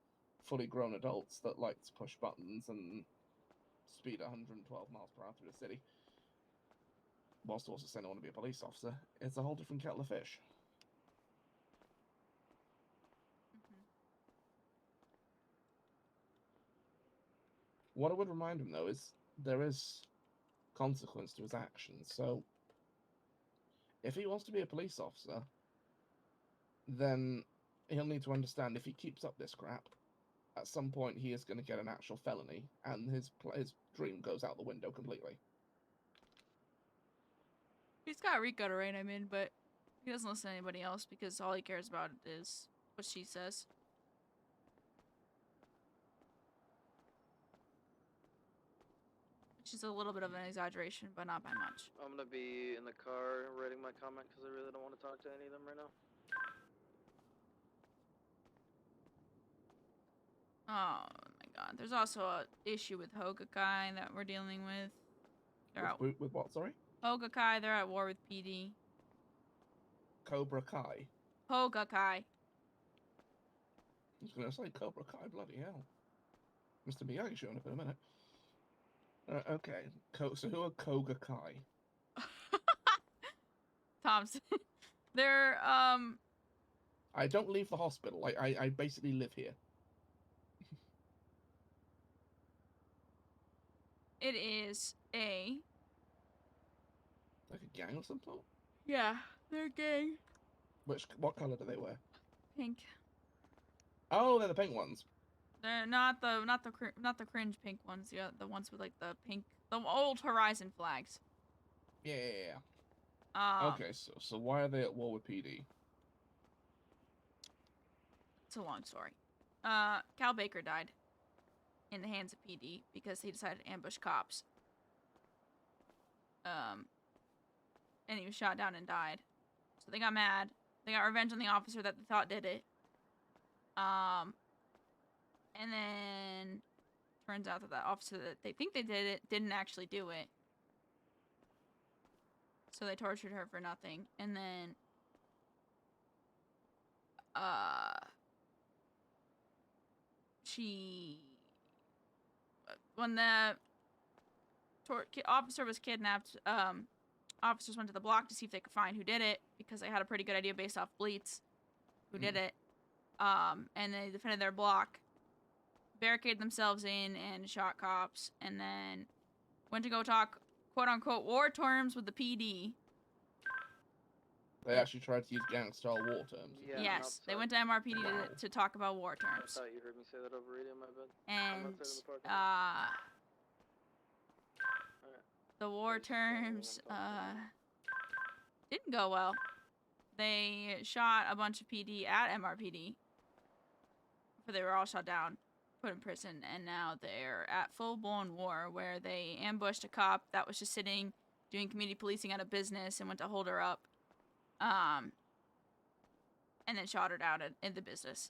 D: fully grown adults that like to push buttons and speed 112 miles per hour through the city, whilst also saying I want to be a police officer, it's a whole different kettle of fish. What I would remind him, though, is there is consequence to his actions. So, if he wants to be a police officer, then he'll need to understand if he keeps up this crap, at some point he is going to get an actual felony, and his dream goes out the window completely.
A: He's got Rico to rein him in, but he doesn't listen to anybody else because all he cares about is what she says. Which is a little bit of an exaggeration, but not by much.
E: I'm gonna be in the car writing my comment because I really don't want to talk to any of them right now.
A: Oh my god. There's also a issue with Hogakai that we're dealing with.
D: With what, sorry?
A: Hogakai, they're at war with PD.
D: Cobra Kai.
A: Hogakai.
D: I was going to say Cobra Kai, bloody hell. Mr. Miyagi showing up in a minute. Okay, so who are Koga Kai?
A: Thompson. They're,
D: I don't leave the hospital. I basically live here.
A: it is a...
D: Like a gang or something?
A: Yeah, they're gay.
D: What color do they wear?
A: Pink.
D: Oh, they're the pink ones.
A: They're not the cringe pink ones. Yeah, the ones with like the pink, the old Horizon flags.
D: Yeah.
A: Um,
D: Okay, so why are they at war with PD?
A: It's a long story. Cal Baker died in the hands of PD because he decided to ambush cops. And he was shot down and died. So they got mad. They got revenge on the officer that they thought did it. And then turns out that officer that they think they did it didn't actually do it. So they tortured her for nothing. And then when the officer was kidnapped, officers went to the block to see if they could find who did it because they had a pretty good idea based off bleats who did it. And they defended their block, barricaded themselves in and shot cops, and then went to go talk quote-unquote war terms with the PD.
D: They actually tried to use gang-style war terms.
E: Yeah,
A: Yes, they went to MRPD
D: Wow.
A: to talk about war
E: I
A: terms.
E: thought you heard me say that over radio, my bad.
A: And
E: outside of the parking lot.
A: the war
E: Thanks for following
A: terms
E: what I'm talking about.
A: didn't go well. They shot a bunch of PD at MRPD, but they were all shot down, put in prison, and now they're at full-blown war where they ambushed a cop that was just sitting doing community policing at a business and went to hold her up, and then shot her down in the business.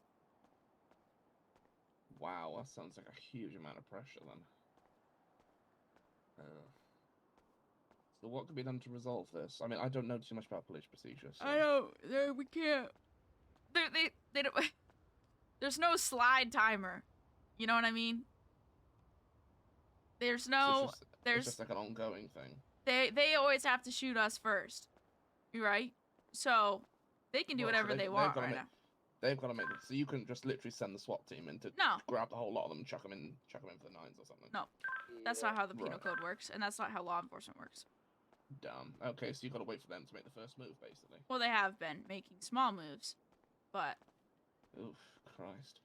D: Wow, that sounds like a huge amount of pressure then. So what could be done to resolve this? I mean, I don't know too much about police procedure. So...
A: I don't. We can't. They don't. There's no slide timer. You know what I mean? There's no.
D: It's just like an ongoing thing.
A: They always have to shoot us first, right? So they can do
D: Well, so
A: whatever they want right now.
D: They've got to make it. So you couldn't just literally send the SWAT team in to
A: No.
D: grab the whole lot of them and chuck them in for the nines or something.
A: No. That's not how the penal
D: Right.
A: code works, and that's not how law enforcement works.
D: Damn. Okay, so you've got to wait for them to make the first move, basically.
A: Well, they have been making small moves, but
D: Oof, Christ.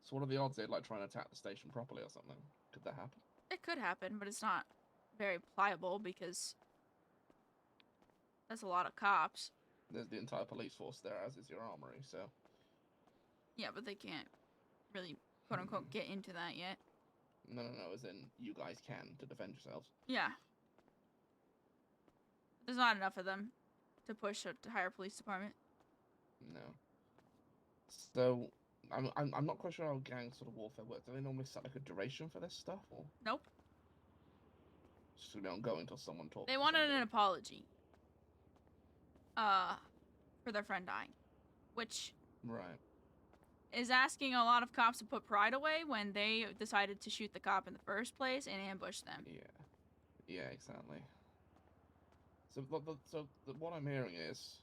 D: So what are the odds they'd like try and attack the station properly or something? Could that happen?
A: it could happen. But it's not very pliable because that's a lot of cops.
D: There's the entire police force there, as is your armory, so...
A: Yeah, but they can't really, quote unquote, get into that yet.
D: No, as in you guys can to defend yourselves.
A: Yeah. There's not enough of them to push up to higher police department.
D: No. So, I'm not quite sure how gang sort of warfare works. Do they normally set like a duration for this stuff, or
A: Nope.
D: just gonna be ongoing until someone talks?
A: They
D: to
A: wanted an
D: somebody?
A: apology. For their friend dying, which
D: Right.
A: is asking a lot of cops to put pride away when they decided to shoot the cop in the first place and ambush them.
D: Yeah, exactly. So, what I'm hearing is,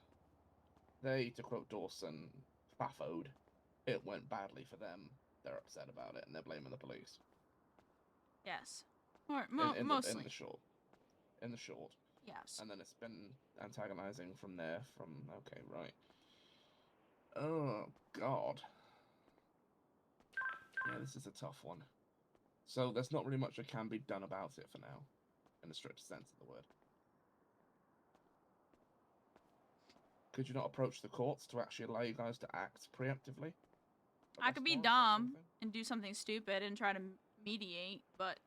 D: they, to quote Dawson, faffoed. It went badly for them. They're upset about it, and they're blaming the police.
A: Yes. Or
D: In
A: mostly.
D: the short. In the short.
A: Yes.
D: And then it's been antagonizing from there. Okay, right. Oh God. Yeah, this is a tough one. So there's not really much that can be done about it for now, in the strictest sense of the word. Could you not approach the courts to actually allow you guys to act preemptively?
A: I could be
D: Arrest warrants, that sort of
A: dumb
D: thing?
A: and do something stupid and try to mediate, but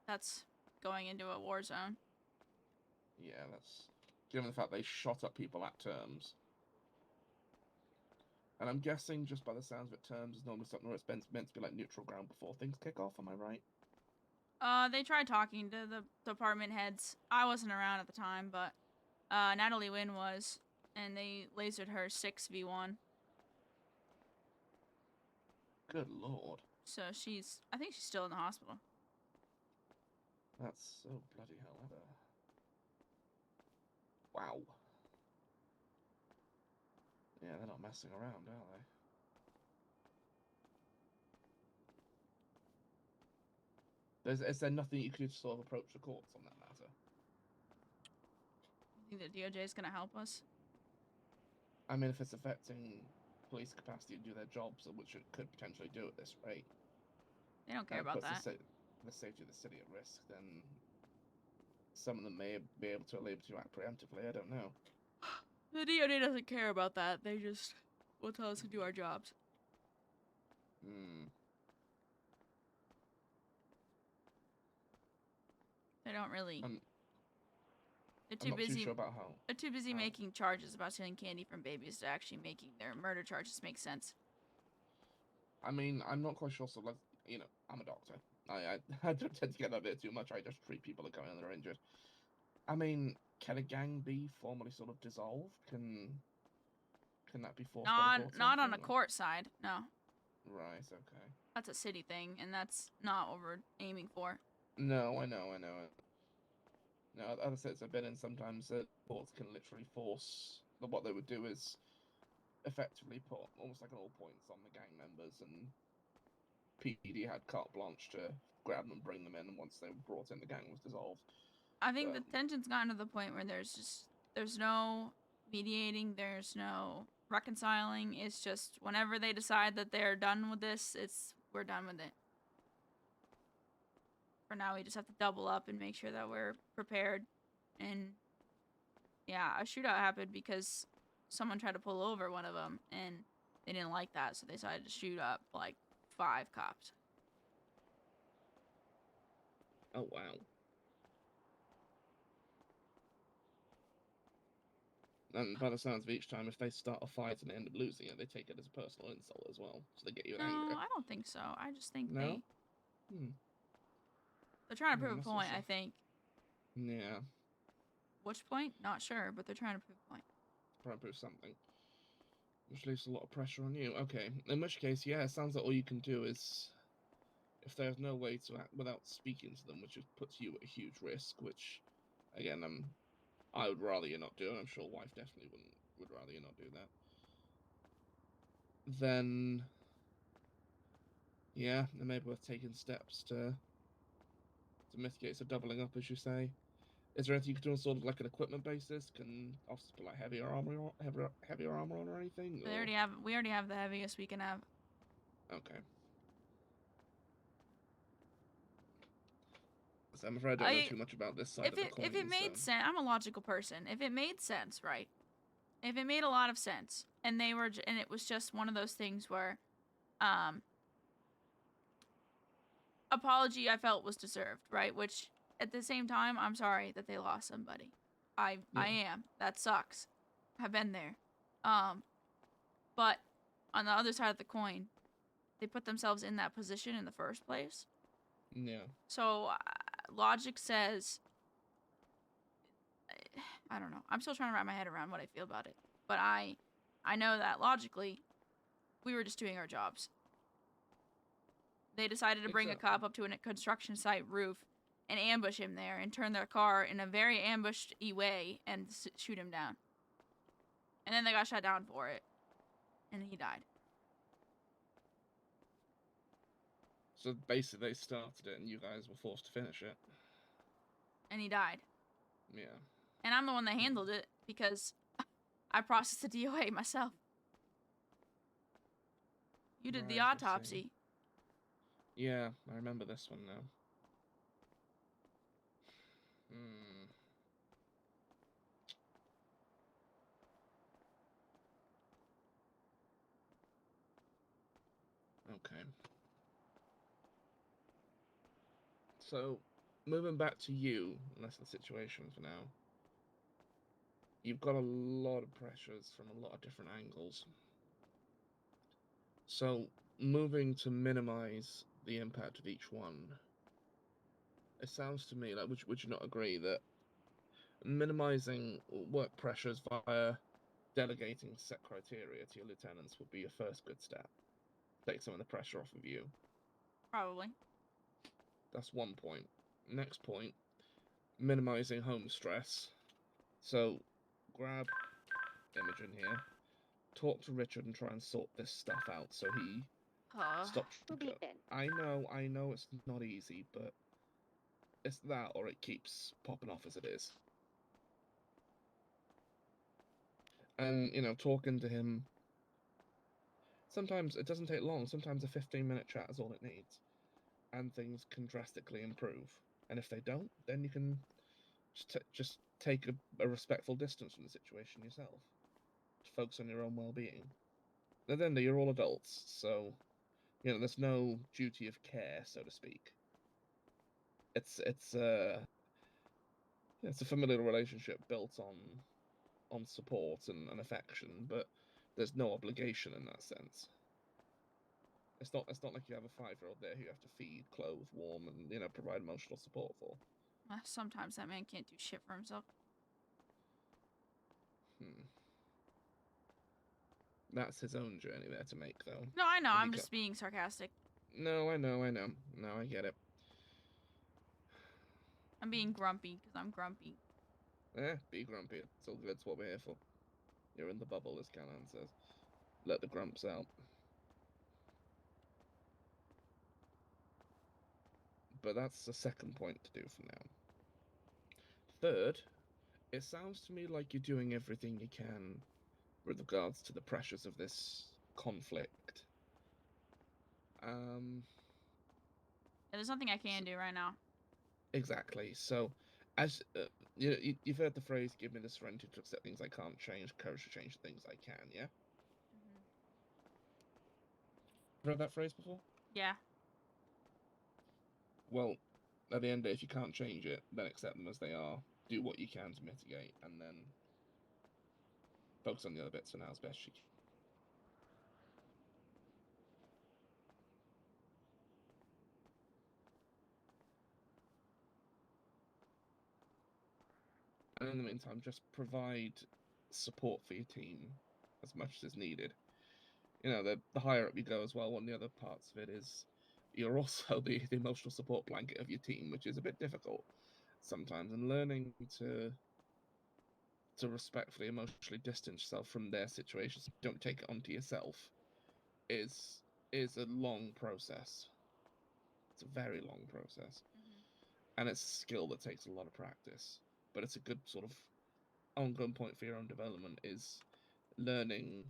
A: that's going into a war zone.
D: Yeah, that's given the fact they shot up people at terms. And I'm guessing, just by the sounds of it, terms is normally something where it's meant to be like neutral ground before things kick off. Am I right?
A: They tried talking to the department heads. I wasn't around at the time, but Natalie Wynn was, and they lasered her 6v1.
D: Good lord.
A: So I think she's still in the hospital.
D: That's so bloody hell ever. Wow. Yeah, they're not messing around, are they? Is there nothing you could sort of approach the courts on that matter?
A: You think the DOJ is gonna help us?
D: I mean, if it's affecting police capacity to do their jobs, which it could potentially do at this rate,
A: They don't care
D: and it
A: about
D: puts
A: that.
D: the safety of the city at risk, then some of them may be able to act preemptively. I don't know.
A: The DOJ doesn't care about that. They just will tell us to do our jobs.
D: Hmm.
A: They don't really.
D: I'm
A: They're
D: I'm
A: too
D: not too
A: busy.
D: sure about how.
A: They're too busy
D: how-
A: making charges about stealing candy from babies to actually making their murder charges make sense.
D: I mean, I'm not quite sure. So, like, I'm a doctor. I don't tend to get that bit too much. I just treat people that come in that are injured. I mean, can a gang be formally sort of dissolved? Can that be forced by the courts?
A: Not on a
D: anything, or-
A: court side. No,
D: Right. Okay.
A: that's a city thing, and that's not what we're aiming for.
D: No, I know. No, other states I've been in, sometimes courts can literally force. What they would do is effectively put almost like an all points on the gang members, and PD had carte blanche to grab them and bring them in, and once they were brought in, the gang was dissolved.
A: I think
D: But-
A: the tension's gotten to the point where there's no mediating, there's no reconciling. It's just whenever they decide that they're done with this, we're done with it. For now, we just have to double up and make sure that we're prepared. And yeah, a shootout happened because someone tried to pull over one of them, and they didn't like that, so they decided to shoot up like 5 cops.
D: Oh wow. And by the sounds of each time, if they start a fight and they end up losing it, they take it as a personal insult as well. So they get you
A: No,
D: angry.
A: I don't think so. I just think
D: No? Hmm.
A: they're trying to prove a
D: That's
A: point,
D: also-
A: I think.
D: Yeah.
A: Which point? Not sure, but they're trying to prove a point.
D: Try and prove something. Which leaves a lot of pressure on you. Okay. In which case, yeah, it sounds like all you can do is, if there's no way to act without speaking to them, which puts you at a huge risk, which, again, I would rather you not do, and I'm sure wife definitely would rather you not do that. Then, yeah, it may be worth taking steps to mitigate, so doubling up, as you say. Is there anything you can do on sort of like an equipment basis? Can officers put like heavier armor on or anything?
A: We
D: Or...
A: already have the heaviest we can have.
D: Okay. So I'm afraid I don't know too much about this side of the coin.
A: If it made sense, I'm a logical person. If it made sense, right? if it made a lot of sense, and they were, and it was just one of those things where, apology I felt was deserved, right? Which at the same time, I'm sorry that they lost somebody. I am. That sucks. I've been there. But on the other side of the coin, they put themselves in that position in the first place.
D: Yeah.
A: So logic says, I don't know. I'm still trying to wrap my head around what I feel about it. But I know that logically, we were just doing our jobs. They decided to bring a cop up to a construction site roof and ambush him there and turn their car in a very ambushed-y way and shoot him down. And then they got shot down for it. And he died.
D: So basically, they started it, and you guys were forced to finish it.
A: And he died.
D: Yeah.
A: And I'm the one that handled it because I processed the DOA myself. You did the
D: Right, I see.
A: autopsy.
D: Yeah, I remember this one now. Hmm. Okay. So, moving back to you, and that's the situation for now. You've got a lot of pressures from a lot of different angles. So, moving to minimize the impact of each one. It sounds to me like, would you not agree that minimizing work pressures via delegating set criteria to your lieutenants would be your first good step? Take some of the pressure off of you.
A: Probably.
D: That's one point. Next point, minimizing home stress. So, grab Imogen here, talk to Richard and try and sort this stuff out so he stops. I know it's not easy, but it's that or it keeps popping off as it is. And, talking to him, sometimes it doesn't take long. Sometimes a 15-minute chat is all it needs. And things can drastically improve. And if they don't, then you can just take a respectful distance from the situation yourself. Focus on your own well-being. And then you're all adults, so there's no duty of care, so to speak. It's a familiar relationship built on support and affection, but there's no obligation in that sense. It's not like you have a 5-year-old there who you have to feed, clothe, warm, and provide emotional support for.
A: Sometimes that man can't do shit for himself.
D: That's his own journey there to make, though.
A: No, I know. I'm just being sarcastic.
D: No, I know. No, I get it.
A: I'm being grumpy because I'm grumpy.
D: Be grumpy. It's all good. It's what we're here for. You're in the bubble, as Callahan says. Let the grumps out. But that's the second point to do for now. Third, it sounds to me like you're doing everything you can with regards to the pressures of this conflict.
A: There's nothing I can do right now.
D: Exactly. So, as you've heard the phrase, "Give me the serenity to accept things I can't change, courage to change the things I can." Yeah. Heard that phrase before?
A: Yeah.
D: Well, at the end of it, if you can't change it, then accept them as they are. Do what you can to mitigate, and then focus on the other bits for now as best you can. And in the meantime, just provide support for your team as much as is needed. The higher up you go as well, one of the other parts of it is you're also the emotional support blanket of your team, which is a bit difficult sometimes. And learning to respectfully, emotionally distance yourself from their situations, don't take it onto yourself, is a long process. It's a very long process. And it's a skill that takes a lot of practice. But it's a good sort of ongoing point for your own development is learning.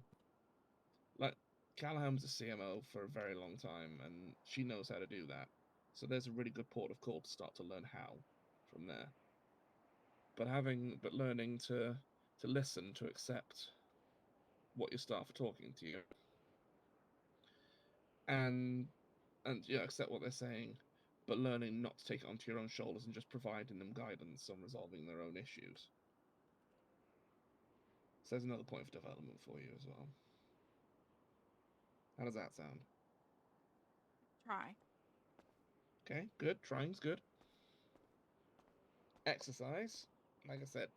D: Like, Callahan was a CMO for a very long time, and she knows how to do that. So there's a really good port of call to start to learn how from there. But learning to listen, to accept what your staff are talking to you, and accept what they're saying, but learning not to take it onto your own shoulders and just providing them guidance on resolving their own issues. So there's another point of development for you as well. How does that sound?
A: Try.
D: Okay, good. Trying's good. Exercise, like I said,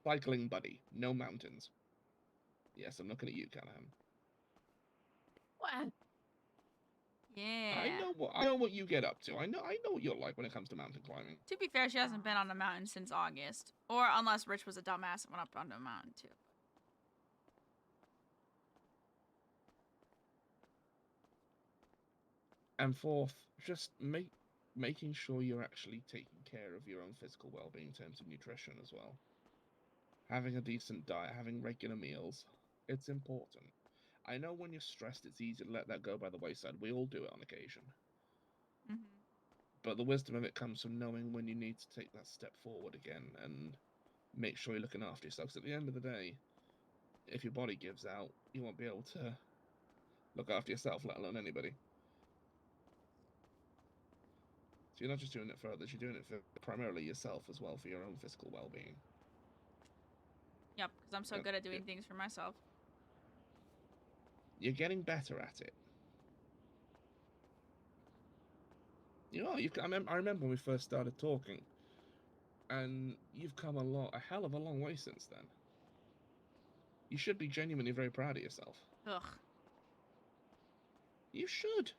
D: cycling buddy, no mountains. Yes, I'm looking at you, Callahan.
B: What?
A: Yeah.
D: I know what you get up to. I know what you're like when it comes to mountain climbing.
A: To be fair, she hasn't been on a mountain since August. Or unless Rich was a dumbass and went up onto a mountain too.
D: And fourth, just making sure you're actually taking care of your own physical well-being in terms of nutrition as well. Having a decent diet, having regular meals, it's important. I know when you're stressed, it's easy to let that go by the wayside. We all do it on occasion.
A: Mm-hmm.
D: But the wisdom of it comes from knowing when you need to take that step forward again and make sure you're looking after yourself. Because at the end of the day, if your body gives out, you won't be able to look after yourself, let alone anybody. So you're not just doing it for others, you're doing it for primarily yourself as well, for your own physical well-being.
A: Yep, because I'm so good at doing things for myself.
D: You're getting better at it. You know, I remember when we first started talking, and you've come a hell of a long way since then. You should be genuinely very proud of yourself.
A: Ugh.
D: You should.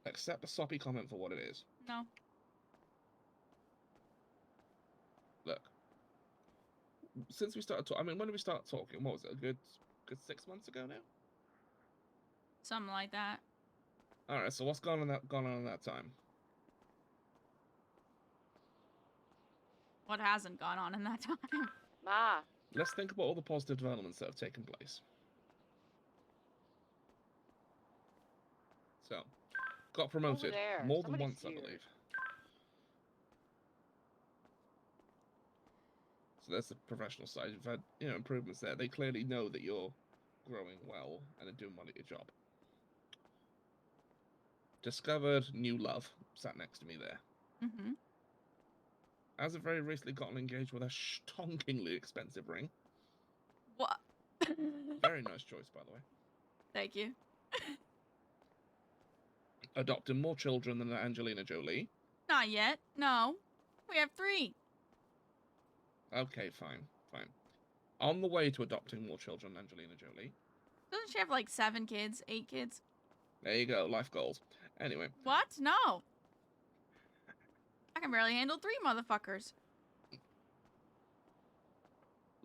D: Accept the soppy comment for what it is.
A: No.
D: Look, since we started talking, when did we start talking? What was it, a good 6 months ago now?
A: Something like that.
D: All right, so what's gone on in that time?
A: What hasn't gone on in that time?
C: Ma.
D: Let's think about all the positive developments that have taken place. So, got promoted
C: there.
D: more than
C: Somebody's
D: once, I
C: here.
D: believe. So that's the professional side. You've had, improvements there. They clearly know that you're growing well and are doing well at your job. Discovered new love. Sat next to me there.
A: Mm-hmm.
D: As of very recently gotten engaged with a stonkingly expensive ring.
A: What?
D: Very nice choice, by the way.
A: Thank you.
D: Adopting more children than Angelina Jolie.
A: Not yet. No. We have 3.
D: Okay, fine. On the way to adopting more children than Angelina Jolie.
A: Doesn't she have like 7 kids? 8 kids?
D: There you go, life goals. Anyway.
A: What? No. I can barely handle 3 motherfuckers.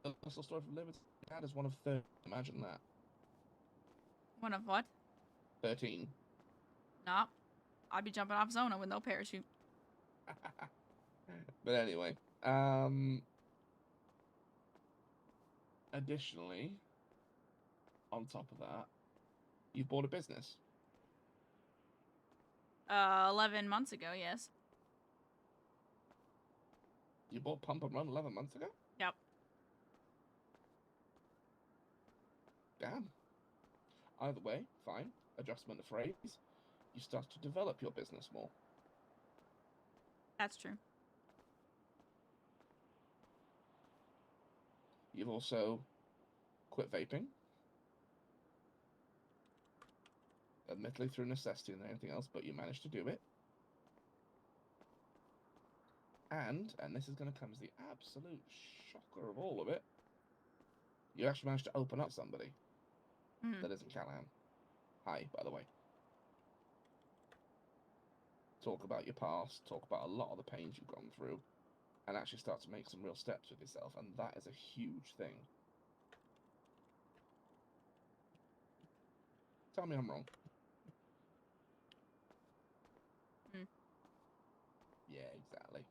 D: The personal story from Liberty Dad is one of 13. Imagine that.
A: One of what?
D: 13.
A: Nah. I'd be jumping off Zona with no parachute.
D: But anyway, additionally, on top of that, you bought a business.
A: 11 months ago, yes.
D: You bought Pump and Run 11 months ago?
A: Yep.
D: Damn. Either way, fine. Adjustment of phrase. You start to develop your business more.
A: That's true.
D: You've also quit vaping. Admittedly through necessity and anything else, but you managed to do it. And this is going to come as the absolute shocker of all of it, you actually managed to open up somebody that isn't Callahan. Hi, by the way. Talk about your past, talk about a lot of the pains you've gone through, and actually start to make some real steps with yourself, and that is a huge thing. Tell me I'm wrong. Yeah, exactly.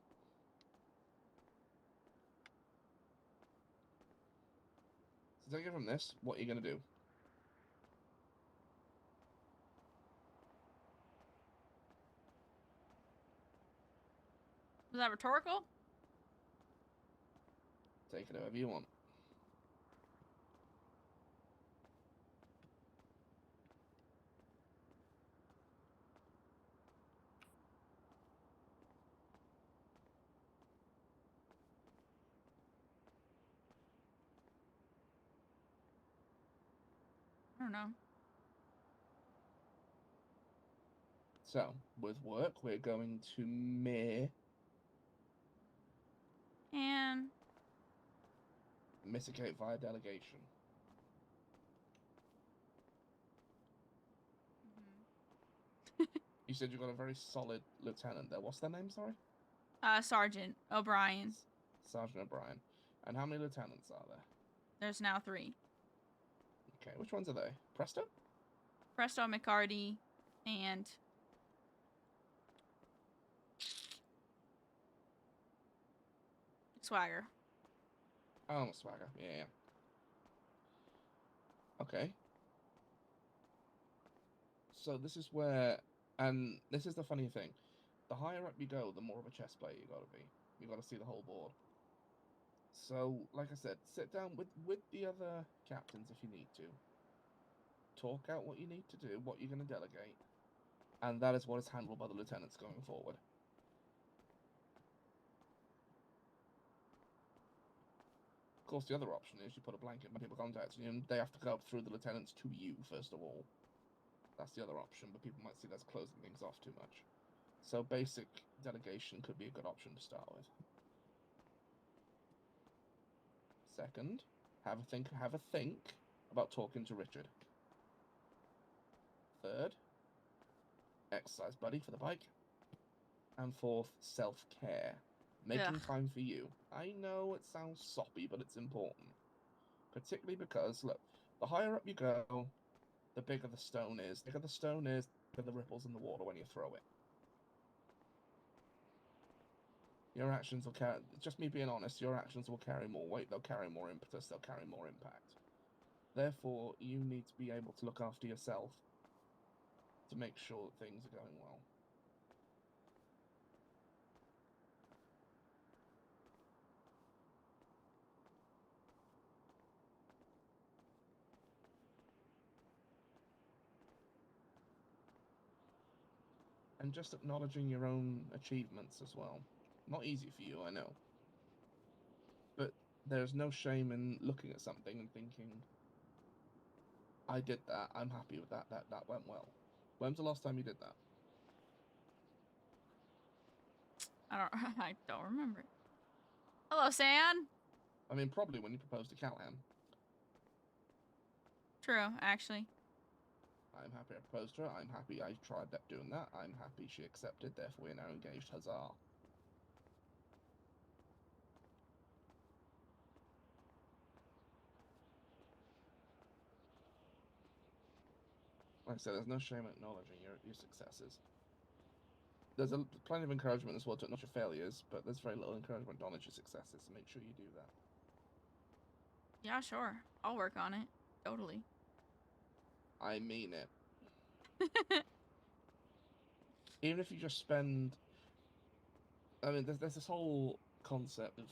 D: So take it from this, what are you going to do?
A: Was that rhetorical?
D: Take it however you want.
A: don't know.
D: So, with work, we're going to
A: And
D: mitigate via delegation. You said you got a very solid lieutenant there. What's their name, sorry?
A: Sergeant O'Brien.
D: Sergeant O'Brien. And how many lieutenants are there?
A: There's now 3.
D: Okay, which ones are they? Presto?
A: Presto McCarty and Swagger.
D: Oh, Swagger. Yeah. Okay. So this is where, and this is the funny thing. The higher up you go, the more of a chess player you gotta be. You gotta see the whole board. So, like I said, sit down with the other captains if you need to. Talk out what you need to do, what you're gonna delegate, and that is what is handled by the lieutenants going forward. Of course, the other option is you put a blanket when people contact you, and they have to go up through the lieutenants to you first of all. That's the other option, but people might see that's closing things off too much. So basic delegation could be a good option to start with. Second, have a think about talking to Richard. Third, exercise buddy for the bike. And fourth, self-care. Making time for you. I know it sounds soppy, but it's important. Particularly because, look, the higher up you go, the bigger the stone is. The bigger the stone is, the bigger the ripples in the water when you throw it. Your actions will carry, just me being honest, your actions will carry more weight, they'll carry more impetus, they'll carry more impact. Therefore, you need to be able to look after yourself to make sure that things are going well. And just acknowledging your own achievements as well. Not easy for you, I know. But there's no shame in looking at something and thinking, I did that, I'm happy with that, that went well. When's the last time you did that?
A: I don't remember. Hello, San.
D: I mean, probably when you proposed to Callahan.
A: True, actually.
D: I'm happy I proposed to her, I'm happy I tried doing that, I'm happy she accepted, therefore we're now engaged, huzzah. Like I said, there's no shame in acknowledging your successes. There's plenty of encouragement in this world to acknowledge your failures, but there's very little encouragement to acknowledge your successes, so make sure you do that.
A: Yeah, sure. I'll work on it. Totally.
D: I mean it. Even if you just spend... I mean, there's this whole concept of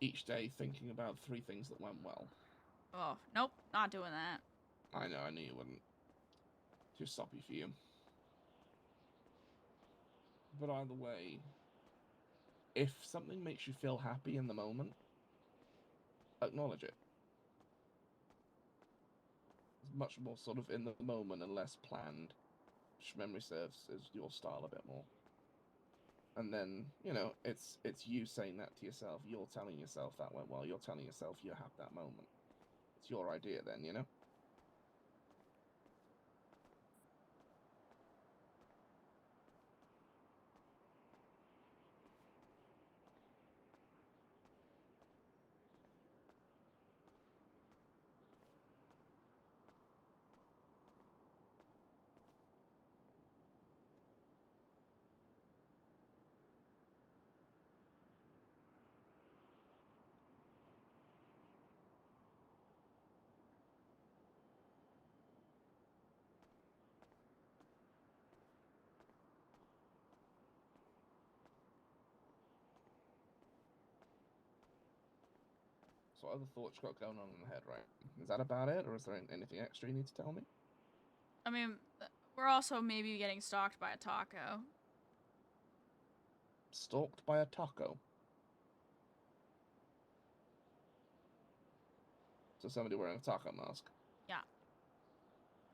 D: each day thinking about 3 things that went well.
A: Oh, nope. Not doing that.
D: I know, I knew you wouldn't. Too soppy for you. But either way, if something makes you feel happy in the moment, acknowledge it. It's much more sort of in the moment and less planned, which memory serves as your style a bit more. And then, you know, it's you saying that to yourself. You're telling yourself that went well. You're telling yourself you have that moment. It's your idea then, you know? So what other thoughts you got going on in the head, right? Is that about it, or is there anything extra you need to tell me?
A: I mean, we're also maybe getting stalked by a taco.
D: Stalked by a taco. So somebody wearing a taco mask.
A: Yeah.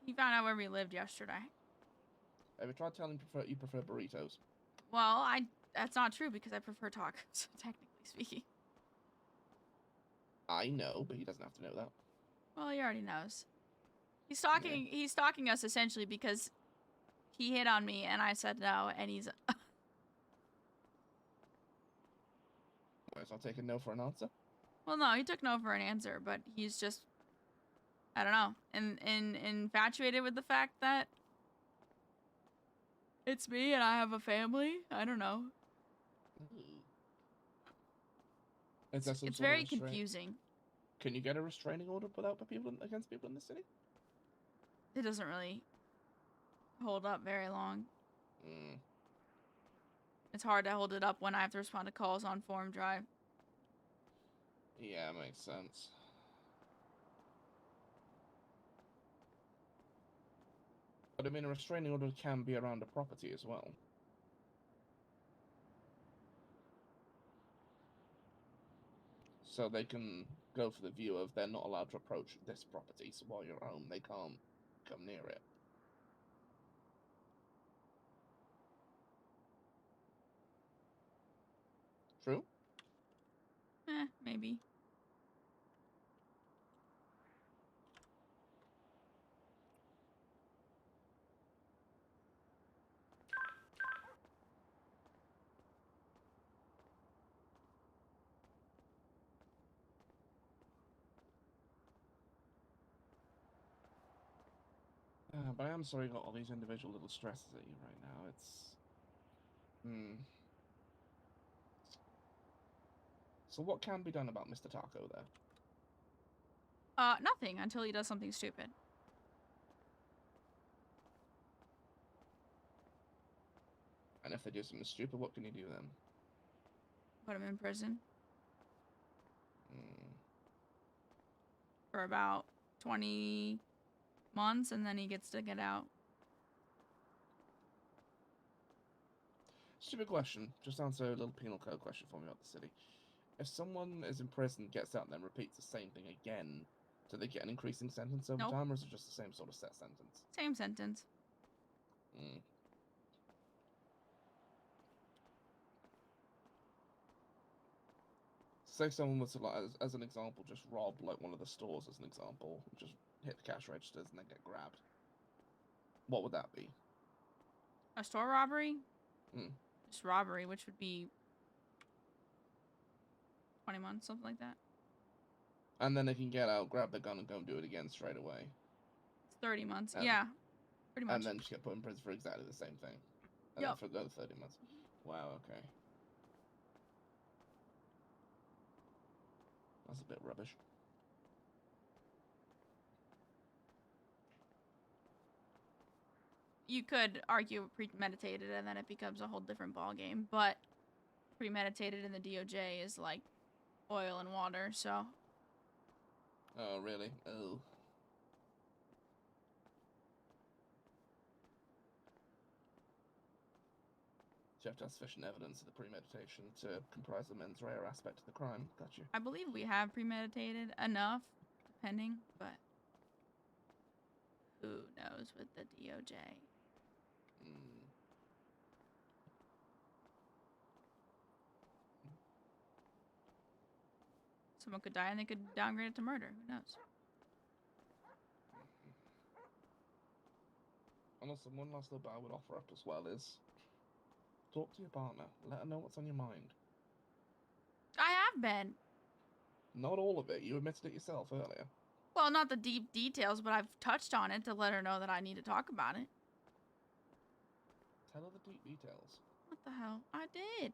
A: He found out where we lived yesterday.
D: Have you tried telling him you prefer burritos?
A: Well, that's not true because I prefer tacos, technically speaking.
D: I know, but he doesn't have to know that.
A: Well, he already knows. He's stalking us essentially because he hit on me and I said no, and he's
D: Wait, so I'll take a no for an answer?
A: well, no, he took no for an answer, but he's just I don't know, infatuated with the fact that it's me and I have a family. I don't know.
D: Ooh. Is there some
A: It's
D: sort of
A: very
D: restraint?
A: confusing.
D: Can you get a restraining order put out by people against people in the city?
A: It doesn't really hold up very long.
D: Mm.
A: It's hard to hold it up when I have to respond to calls on Forum Drive.
D: Yeah, makes sense. But I mean, a restraining order can be around a property as well. So they can go for the view of they're not allowed to approach this property, so while you're home, they can't come near it. True?
A: Maybe.
D: But I am sorry you got all these individual little stresses at you right now. It's... So what can be done about Mr. Taco there?
A: Nothing until he does something stupid.
D: And if they do something stupid, what can you do then?
A: Put him in prison
D: Hmm.
A: for about 20 months, and then he gets to get out.
D: Stupid question. Just answer a little penal code question for me about the city. If someone is in prison, gets out, and then repeats the same thing again, do they get an increasing sentence over
A: Nope.
D: time, or is it just the same sort of set sentence?
A: Same sentence.
D: Mm. Say someone was to, like, as an example, just rob like one of the stores as an example, just hit the cash registers and then get grabbed. What would that be?
A: A store robbery?
D: Mm.
A: Just robbery, which would be 20 months, something like that.
D: And then they can get out, grab the gun, and go and do it again straight away.
A: It's 30 months.
D: And-
A: Yeah, pretty much.
D: And then just get put in prison for exactly the same thing. And
A: Yep.
D: then for another 30 months. Wow, okay. That's a bit rubbish.
A: You could argue premeditated, and then it becomes a whole different ballgame. But premeditated in the DOJ is like oil and water, so
D: Oh, really? Oh. So you have to have sufficient evidence of the premeditation to comprise the mens rea aspect of the crime. Got you.
A: I believe we have premeditated enough, depending, but who knows with the DOJ.
D: Mm.
A: Someone could die and they could downgrade it to murder. Who knows?
D: And also, one last little bit I would offer up as well is talk to your partner. Let her know what's on your mind.
A: I have been.
D: Not all of it. You admitted it yourself earlier.
A: Well, not the deep details, but I've touched on it to let her know that I need to talk about it.
D: Tell her the deep details.
A: What the hell? I did.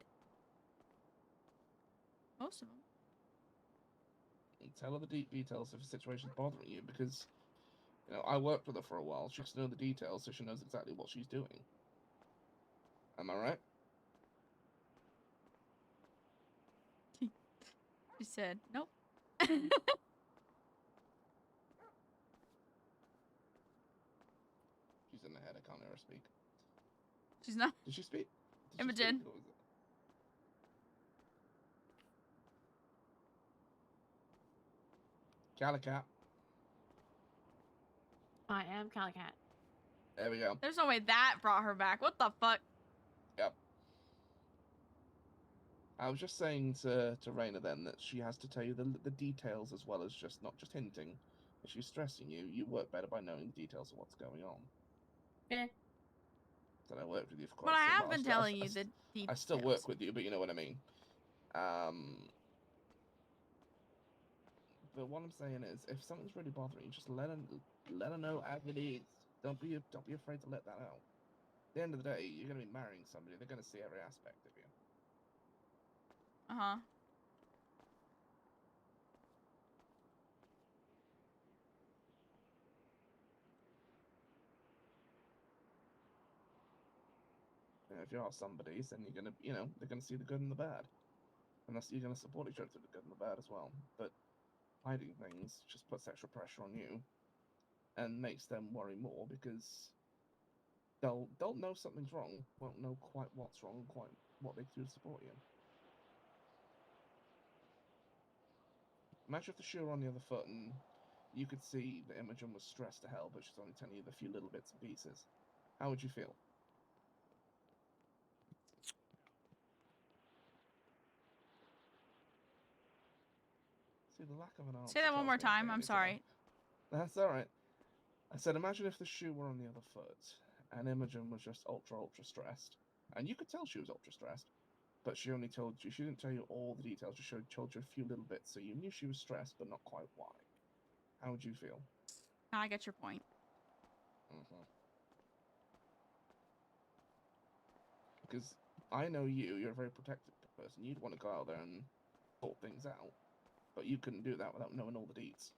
A: Most of them.
D: And tell her the deep details if a situation's bothering you, because, you know, I worked with her for a while. She should know the details so she knows exactly what she's doing. Am I right?
A: She said, nope.
D: She's in the head. I can't hear her speak.
A: She's not.
D: Did she speak? Did she
A: Imogen.
D: speak, or was it- Calicat.
B: I am Calicat.
D: There we go.
A: There's no way that brought her back. What the fuck?
D: Yep. I was just saying to Reyna then that she has to tell you the details as well as just not just hinting. If she's stressing you, you work better by knowing the details of what's going on.
B: Yeah.
D: That I worked with you for
A: But
D: quite
A: I
D: some
A: have
D: well,
A: been telling you the details.
D: I still work with you, but you know what I mean. But what I'm saying is, if something's really bothering you, just let her know as it is. Don't be afraid to let that out. At the end of the day, you're gonna be marrying somebody. They're gonna see every aspect of you.
A: Uh-huh.
D: And if you are somebody's, then you're gonna, they're gonna see the good and the bad, and you're gonna support each other through the good and the bad as well. But hiding things just puts extra pressure on you, and makes them worry more because they'll know something's wrong, won't know quite what's wrong, quite what they can do to support you. Imagine if the shoe were on the other foot and you could see that Imogen was stressed to hell, but she's only telling you the few little bits and pieces. How would you feel? See, the lack of an answer.
A: Say that one
D: tells
A: more
D: me
A: time.
D: okay,
A: I'm
D: anytime.
A: sorry.
D: That's alright. I said, imagine if the shoe were on the other foot and Imogen was just ultra stressed. And you could tell she was ultra stressed, but she only told you, she didn't tell you all the details, she told you a few little bits, so you knew she was stressed, but not quite why. How would you feel?
A: I get your point.
D: Because I know you're a very protective person. You'd want to go out there and sort things out, but you couldn't do that without knowing all the deeds.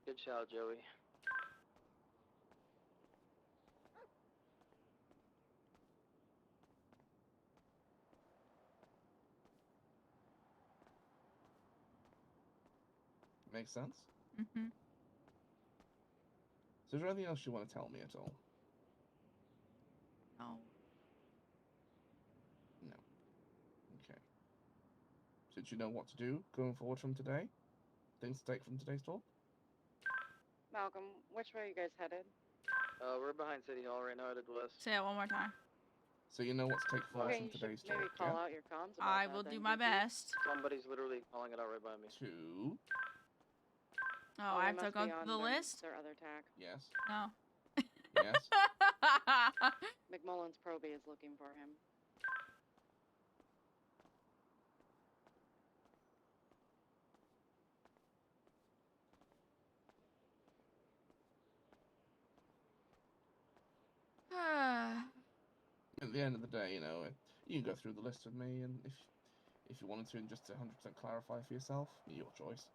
E: Good shout, Joey.
D: Makes sense?
A: Mm-hmm.
D: So is there anything else you want to tell me at all?
A: No.
D: No. Okay. So do you know what to do going forward from today? Things to take from today's talk?
F: Malcolm, which way are you guys headed?
E: We're behind City Hall right now, headed west.
A: Say that one more time.
D: So you know what to take forward
F: Okay,
D: from
F: you should
D: today's talk,
F: maybe call
D: yeah?
F: out your comms about
A: I
F: that
A: will
F: then,
A: do my
F: VP.
A: best.
E: Somebody's literally calling it out right by me.
D: 2.
A: Oh,
F: they
A: I have to
F: must
A: go
F: be
A: through
F: on
A: the list?
F: their other tack.
D: Yes.
A: No.
D: Yes.
F: McMullen's probie is looking for him.
D: At the end of the day, you can go through the list with me, and if you wanted to, and just to 100% clarify for yourself, your choice.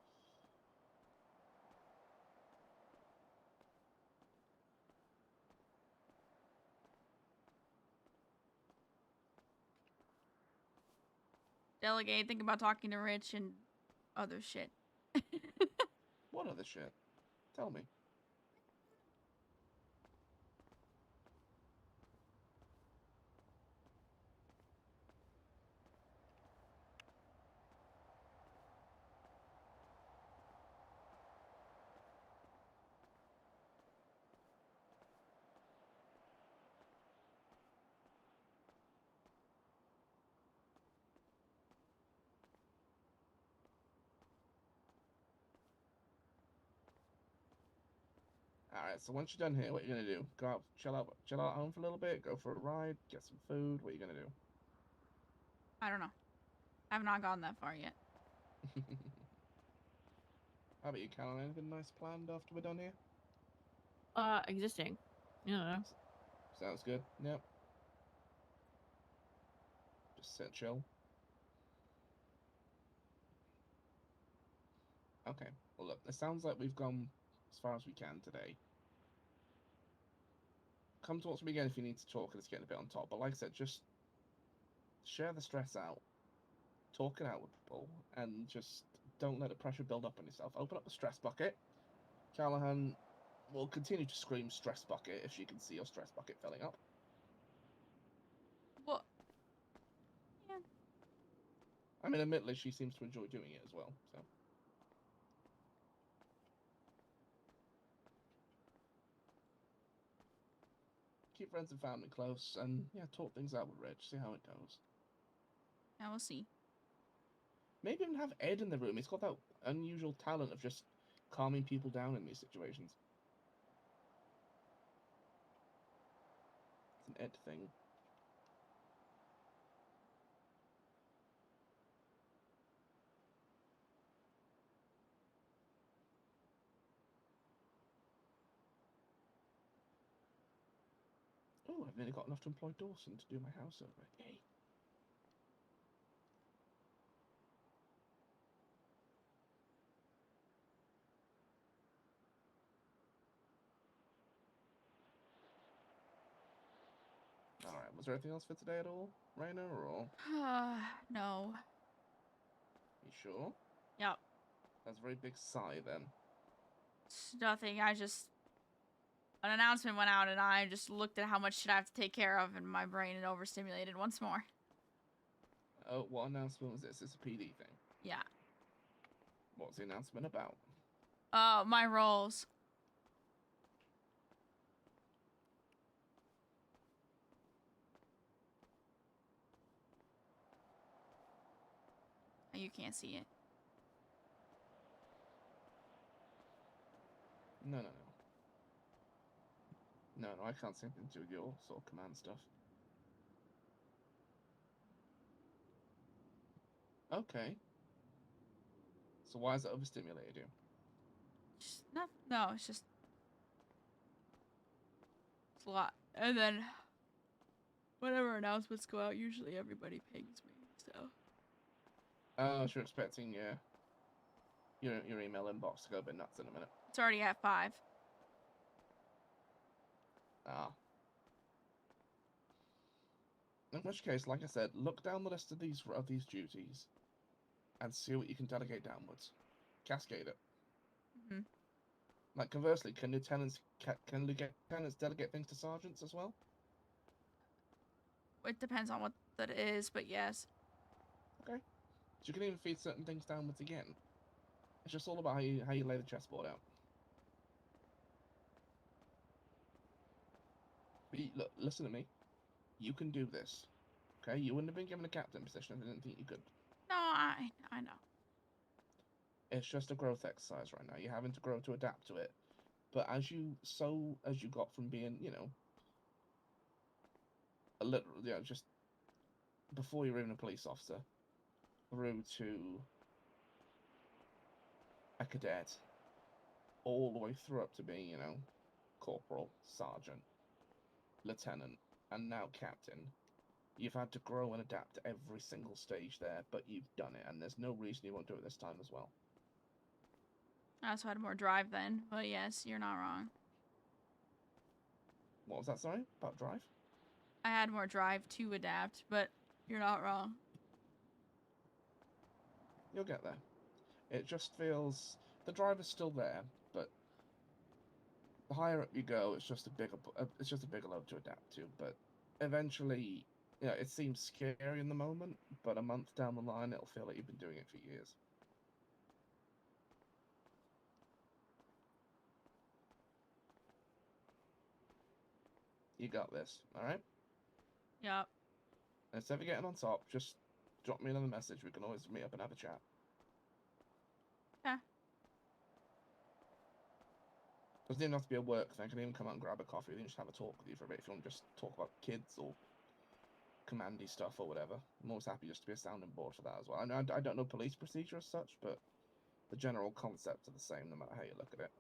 A: Delegate, think about talking to Rich and other shit.
D: What other shit? Tell me. Alright, so once you're done here, what are you gonna do? Go out, chill out at home for a little bit, go for a ride, get some food, what are you gonna do?
A: I don't know. I've not gone that far yet.
D: How about you, Callan? Anything nice planned after we're done here?
B: Existing. Yeah.
D: Sounds good. Yep. Just sit chill. Okay. Well, look, it sounds like we've gone as far as we can today. Come talk to me again if you need to talk and it's getting a bit on top. But like I said, just share the stress out. Talk it out with people. And just don't let the pressure build up on yourself. Open up the stress bucket. Callahan will continue to scream stress bucket if she can see your stress bucket filling up.
A: Well,
D: I mean, admittedly, she seems to enjoy doing it as well, so. Keep friends and family close, and yeah, talk things out with Reg, see how it goes.
A: Yeah, we'll see.
D: Maybe even have Ed in the room. He's got that unusual talent of just calming people down in these situations. It's an Ed thing. Oh, I've nearly got enough to employ Dawson to do my house over. Yay. Alright, was there anything else for today at all, Reyna, or?
A: No.
D: You sure?
A: Yep.
D: That's a very big sigh then.
A: It's nothing. I just... An announcement went out and I just looked at how much shit I have to take care of and my brain had overstimulated once more.
D: Oh, what announcement was this? It's a PD thing.
A: Yeah.
D: What's the announcement about?
A: My roles. You can't see it.
D: No. No, I can't see anything to do with your sort of command stuff. Okay. So why has it overstimulated you?
A: Just, no, it's just... It's a lot. And then... Whenever announcements go out, usually everybody pings me, so...
D: Oh, you're expecting your email inbox to go a bit nuts in a minute.
A: It's already at 5.
D: Ah. In which case, like I said, look down the list of these duties and see what you can delegate downwards. Cascade it.
A: Mm-hmm.
D: Like conversely, can lieutenants delegate things to sergeants as well?
A: It depends on what that is, but yes.
D: Okay. So you can even feed certain things downwards again. It's just all about how you lay the chessboard out. But look, listen to me. You can do this. Okay? You wouldn't have been given a captain position if I didn't think you could.
A: No, I know.
D: It's just a growth exercise right now. You're having to grow to adapt to it. But as you got from being, a little, just before you're even a police officer, through to a cadet, all the way through up to being, corporal, sergeant, lieutenant, and now captain. You've had to grow and adapt every single stage there, but you've done it, and there's no reason you won't do it this time as well.
A: I also had more drive then, but yes, you're not wrong.
D: What was that, sorry? About drive?
A: I had more drive to adapt, but you're not wrong.
D: You'll get there. It just feels... The drive is still there, but the higher up you go, it's just a bigger load to adapt to, but eventually... it seems scary in the moment, but a month down the line, it'll feel like you've been doing it for years. You got this, alright?
A: Yep.
D: Instead of getting on top, just drop me another message. We can always meet up and have a chat.
A: Okay.
D: Doesn't even have to be a work thing. I can even come out and grab a coffee and just have a talk with you for a bit if you want to just talk about kids or commandy stuff or whatever. I'm always happy just to be a sounding board for that as well. I don't know police procedure as such, but the general concepts are the same no matter how you look at it.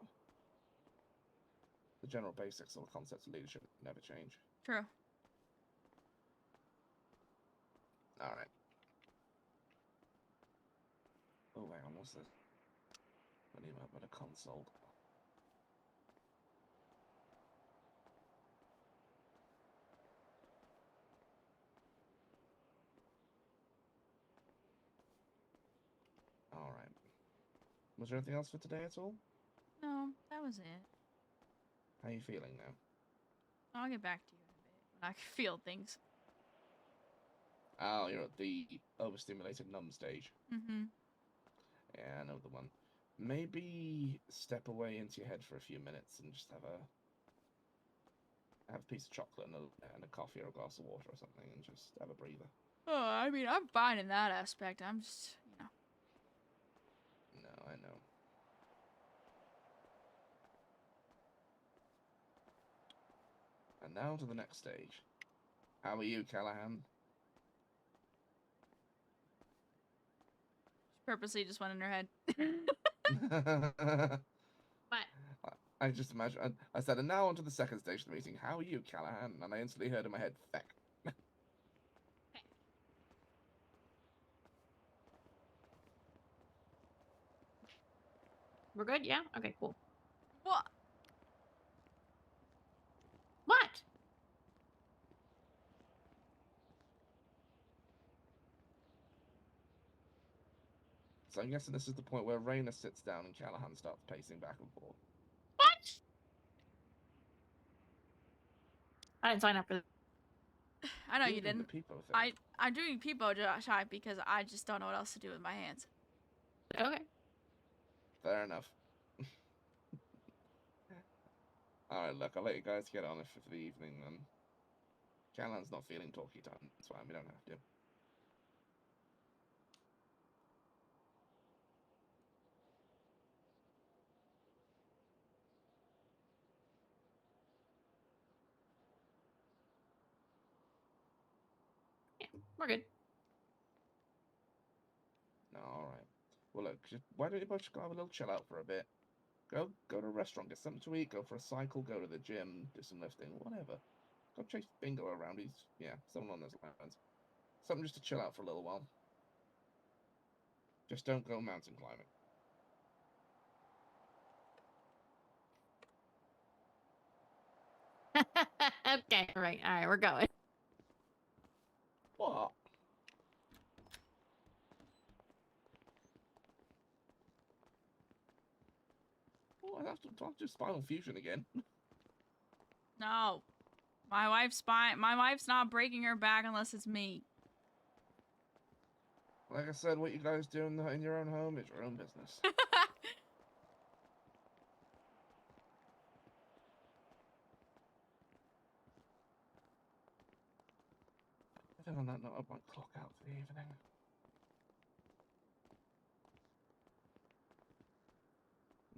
D: The general basics of the concepts of leadership never change.
A: True.
D: Alright. Oh, hang on, what's this? I need my better console. Alright. Was there anything else for today at all?
A: No, that was it.
D: How are you feeling now?
A: I'll get back to you in a bit when I can feel things.
D: Oh, you're at the overstimulated numb stage.
A: Mm-hmm.
D: Yeah, I know the one. Maybe step away into your head for a few minutes and just have a piece of chocolate and a coffee or a glass of water or something, and just have a breather.
A: Oh, I mean, I'm fine in that aspect. I'm just, you know.
D: No, I know. And now to the next stage. How are you, Callahan?
A: Purposely just went in her head.
B: But
D: I just imagine. I said, and now on to the second stage of the meeting. How are you, Callahan? And I instantly heard in my head, feck.
B: we're good, yeah? Okay, cool.
A: What?
B: What?
D: So I'm guessing this is the point where Reyna sits down and Callahan starts pacing back and forth.
B: What? I didn't sign up for this.
A: I know
D: You're
A: you
D: doing the
A: didn't.
D: peepo thing.
A: I'm doing people shy because I just don't know what else to do with my hands.
B: Okay.
D: Fair enough. Alright, look, I'll let you guys get on for the evening then. Callahan's not feeling talky time. That's fine, we don't have to.
B: Yeah, we're good.
D: No, alright. Well, look, why don't you both just go have a little chill out for a bit? Go to a restaurant, get something to eat, go for a cycle, go to the gym, do some lifting, whatever. Go chase Bingo around. Something on those lines. Something just to chill out for a little while. Just don't go mountain climbing.
B: Okay, right. All right, we're going.
D: What? Oh, I have to do spinal fusion again.
A: No. My wife's not breaking her back unless it's me.
D: Like I said, what you guys do in your own home is your own business. I think on that note, I might clock out for the evening.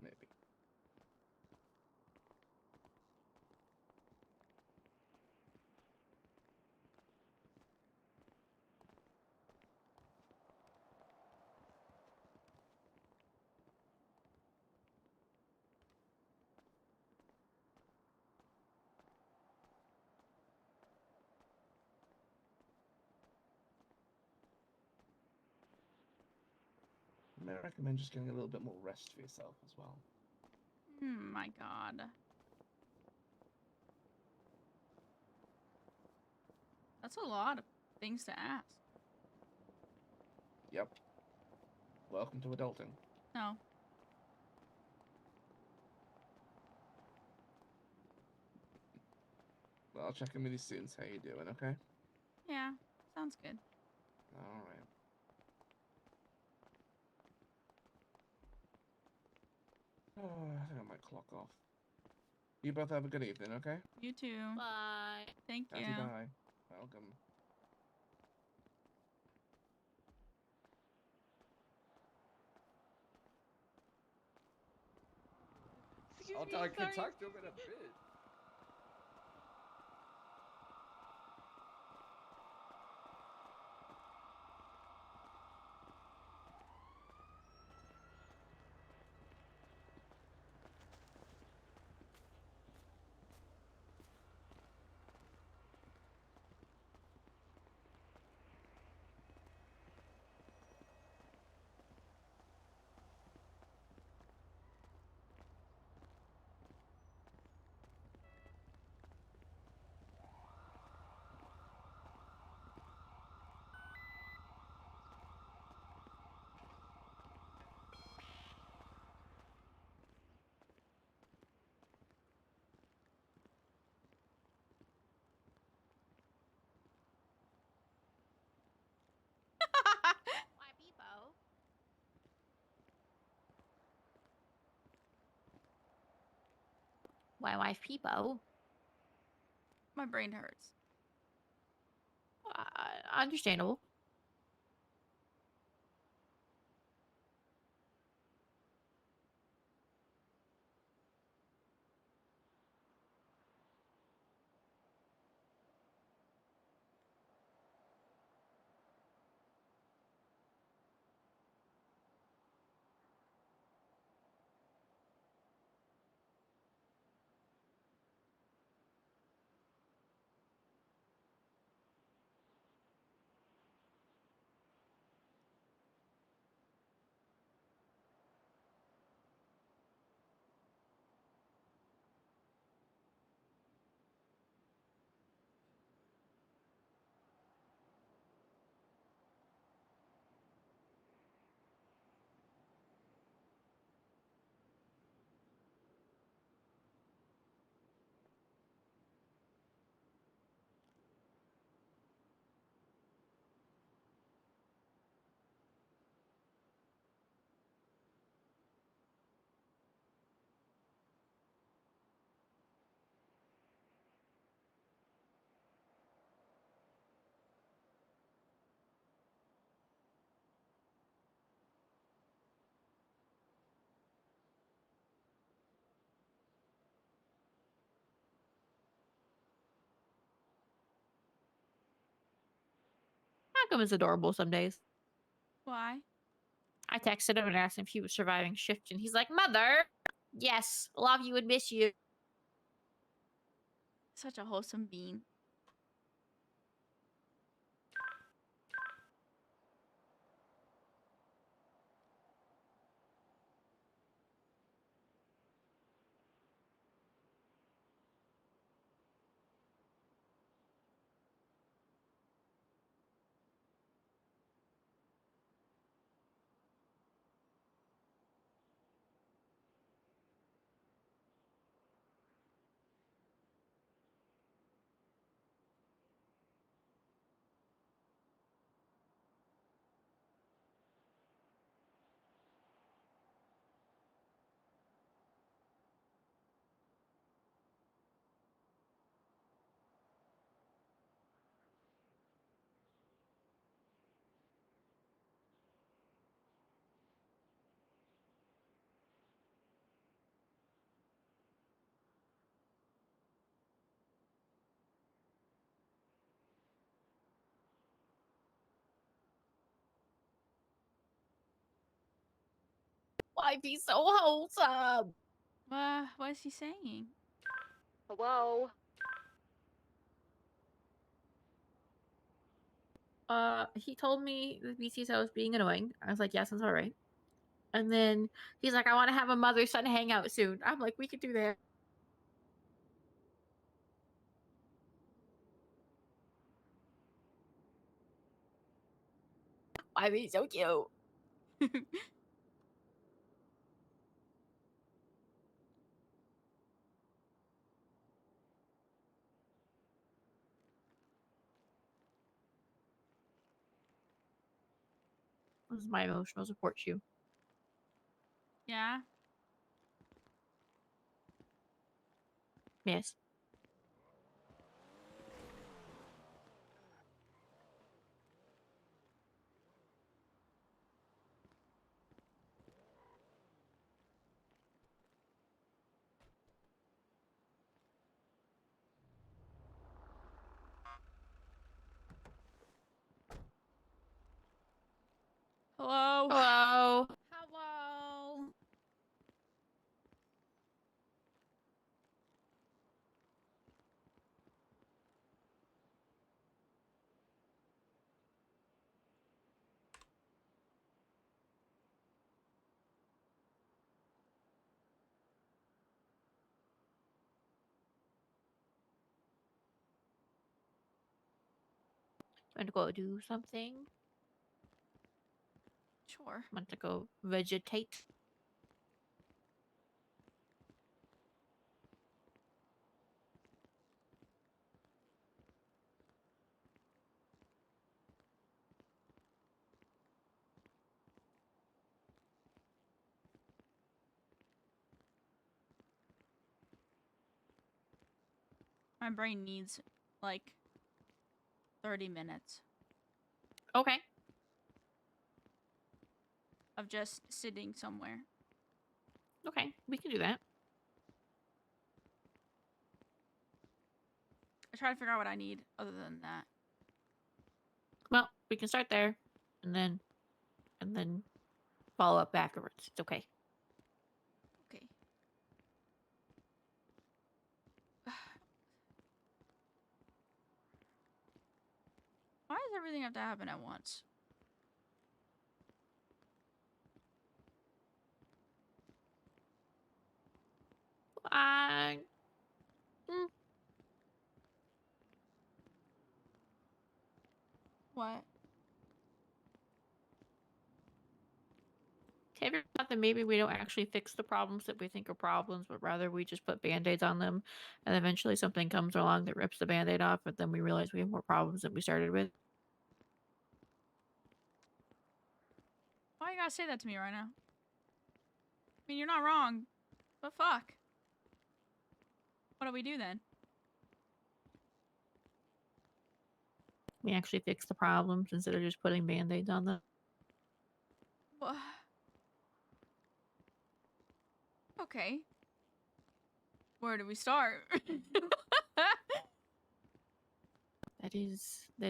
D: Maybe. I may recommend just getting a little bit more rest for yourself as well.
A: My God. That's a lot of things to ask.
D: Yep. Welcome to adulting.
A: No.
D: Well, I'll check in with you soon. How you doing? Okay.
A: Yeah. Sounds good.
D: All right. Oh, I think I might clock off. You both have a good evening, okay?
A: You too.
B: Bye.
A: Thank you.
D: Catty bye. Welcome.
F: Excuse
G: Oh,
F: me,
G: I can
F: sorry.
G: talk to him in a bit.
B: Why wife people?
A: My brain hurts.
B: Understandable. Malcolm is adorable some days.
A: Why?
B: I texted him and asked him if he was surviving shift, and he's like, "Mother, yes, love you and miss you."
A: Such a wholesome being.
B: Why be so wholesome?
A: What is he saying?
F: Hello?
B: He told me the BCSO was being annoying. I was like, "Yes, that's all right." And then he's like, "I want to have a mother-son hangout soon." I'm like, "We could do that." Why be so cute? This is my emotional support shoe.
A: Yeah?
B: Yes.
A: Hello?
B: Hello. Hello. Want to go do something?
A: Sure.
B: Want to go vegetate?
A: My brain needs like 30 minutes
B: Okay.
A: of just sitting somewhere.
B: Okay, we can do that.
A: I try to figure out what I need other than that.
B: Well, we can start there, and then follow up afterwards. It's okay.
A: Okay. Why does everything have to happen at once?
B: I
A: What?
B: have you ever thought that maybe we don't actually fix the problems that we think are problems, but rather we just put band-aids on them, and eventually something comes along that rips the band-aid off, but then we realize we have more problems than we started with?
A: Why you gotta say that to me right now? I mean, you're not wrong, but fuck. What do we do then?
B: We actually fix the problems instead of just putting band-aids on them.
A: Wha- Okay. Where do we start?
B: That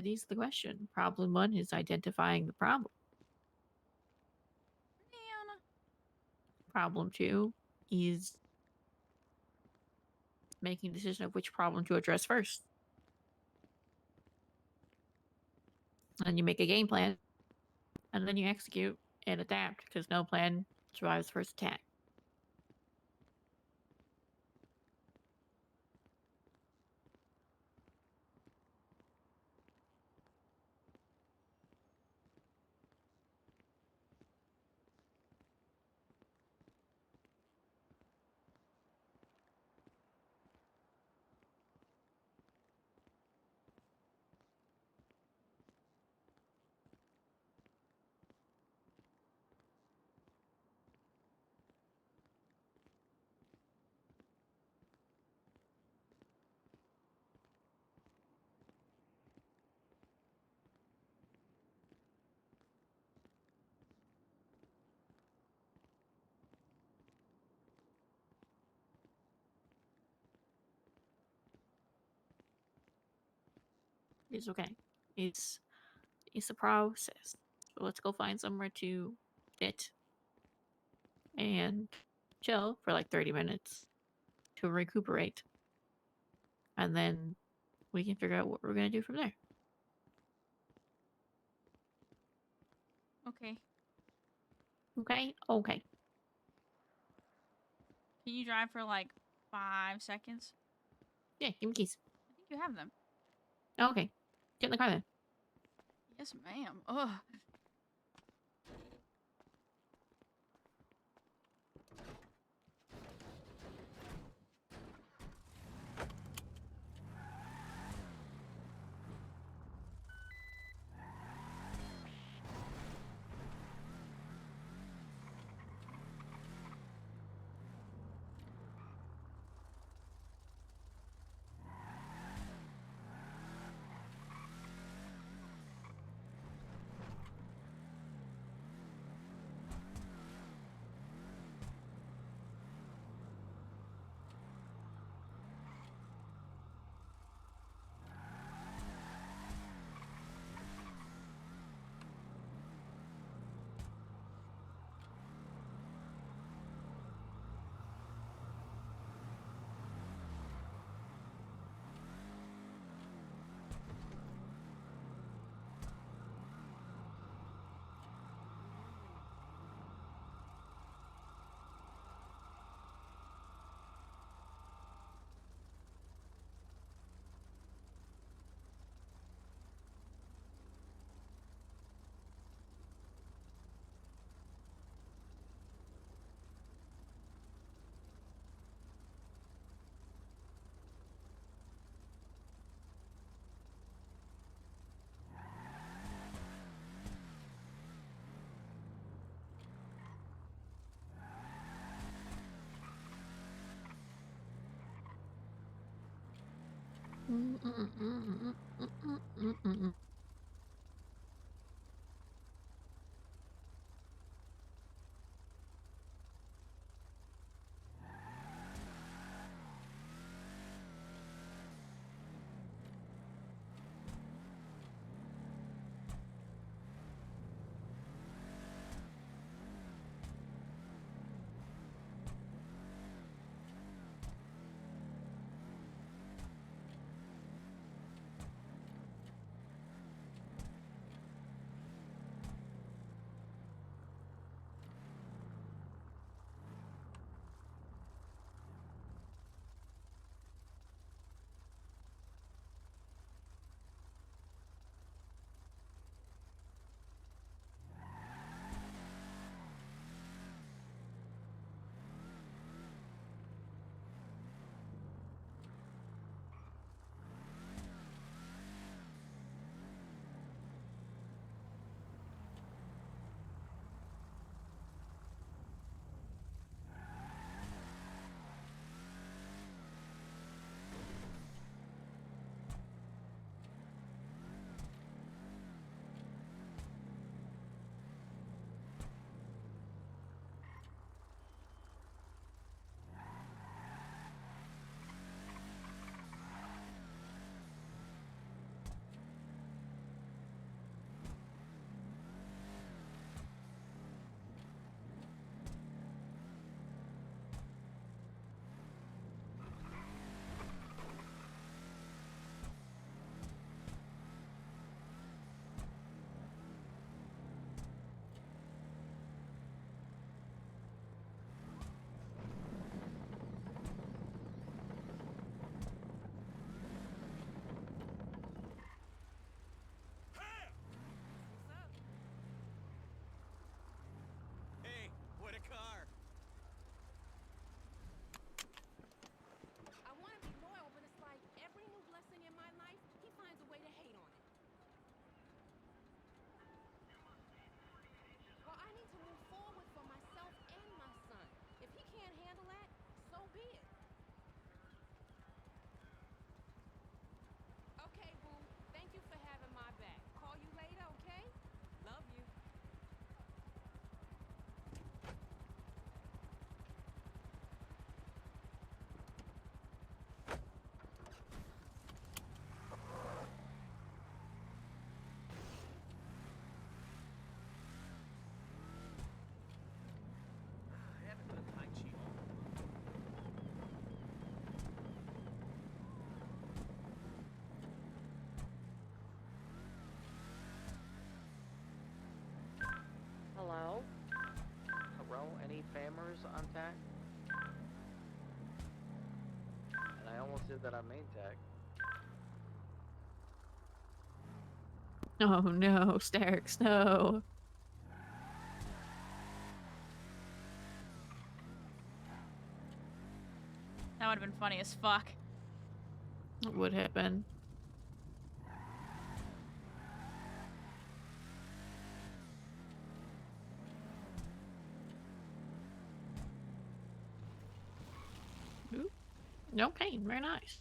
B: is the question. Problem one is identifying the problem.
A: Man.
B: Problem two is making a decision of which problem to address first. And you make a game plan, and then you execute and adapt, because no plan survives first attack. It's okay. It's a process. So let's go find somewhere to sit and chill for like 30 minutes to recuperate. And then we can figure out what we're going to do from there.
A: Okay.
B: Okay? Okay.
A: Can you drive for like 5 seconds?
B: Yeah, give me keys.
A: I think you have them.
B: Okay. Get in the car then.
A: Yes, ma'am. Ugh.
G: Hey, what a car!
H: I want to be loyal, but it's like every new blessing in my life, he finds a way to hate on it. Well, I need to move forward for myself and my son. If he can't handle that, so be it. Okay, boo. Thank you for having my back. Call you later, okay? Love you.
G: I haven't done Tai Chi all
F: Hello?
E: Hello, any famers on tag? And I almost did that on main tag.
B: Oh no, Starks, no.
A: That would have been funny as fuck.
B: It would have been. Ooh. No pain, very nice.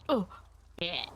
B: Oh, yeah.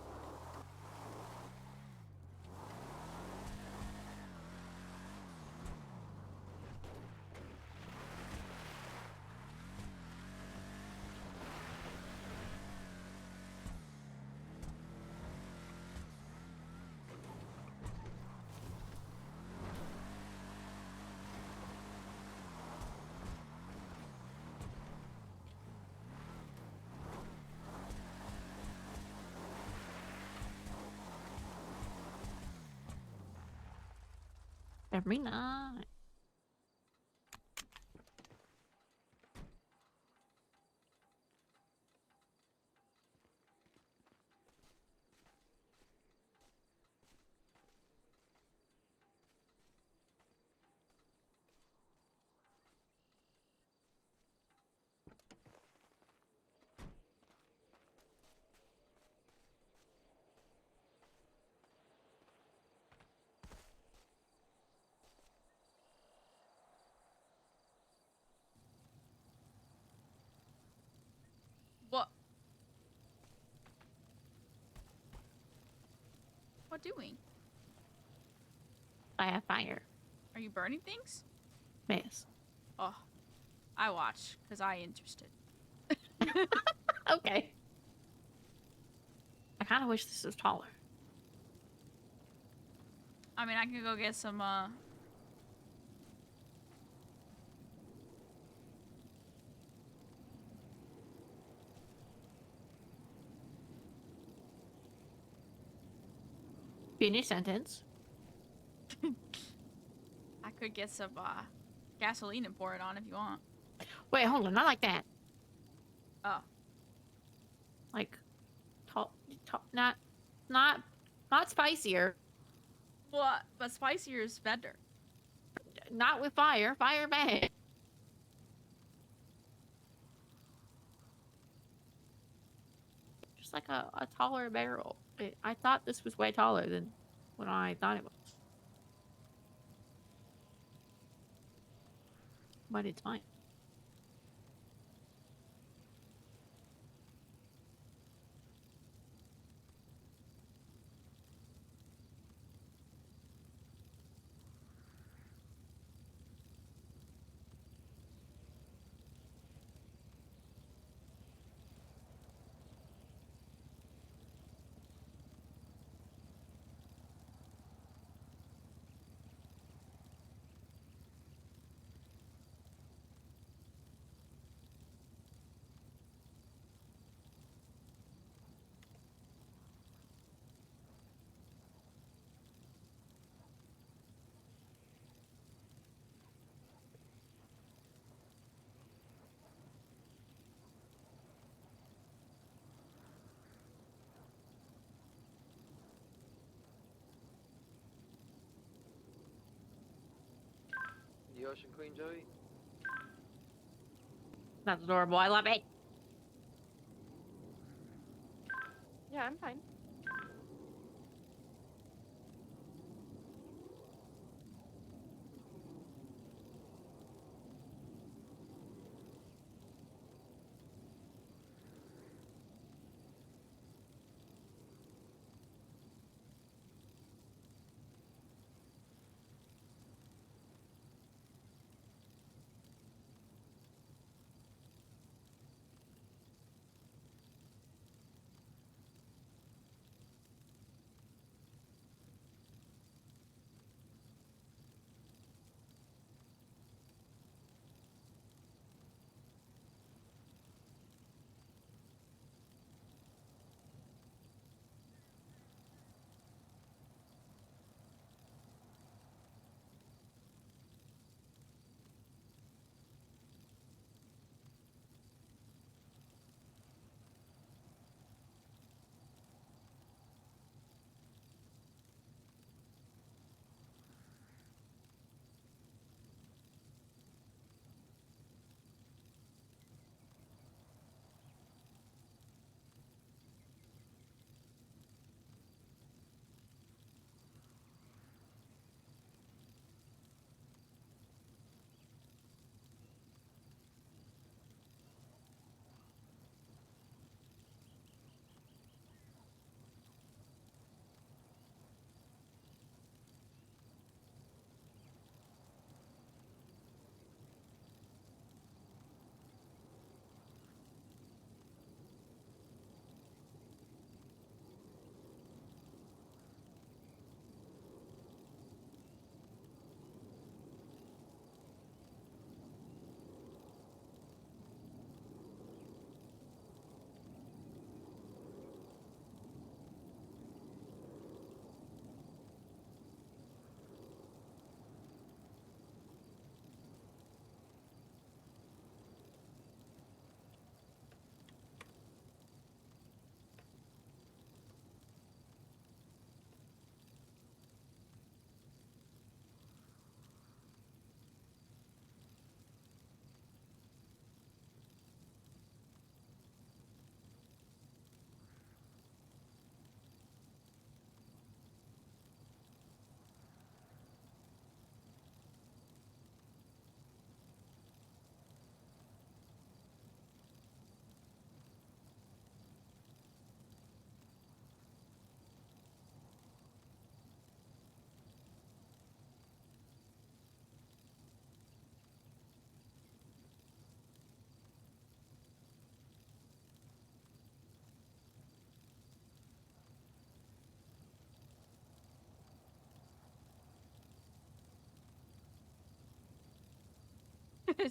B: Every night.
A: What? What doing?
B: I have fire.
A: Are you burning things?
B: Yes.
A: Oh, I watch because I interested.
B: Okay. I kind of wish this was taller.
A: I mean, I can go get some.
B: Finish sentence.
A: I could get some gasoline and pour it on if you want.
B: Wait, hold on. Not like that.
A: Oh,
B: Like, not spicier.
A: what? But spicier is better.
B: Not with fire. Fire bad. Just like a taller barrel. I thought this was way taller than what I thought it was. But it's fine.
E: The Ocean Queen, Joey?
B: That's adorable. I love it.
F: Yeah, I'm fine. I'm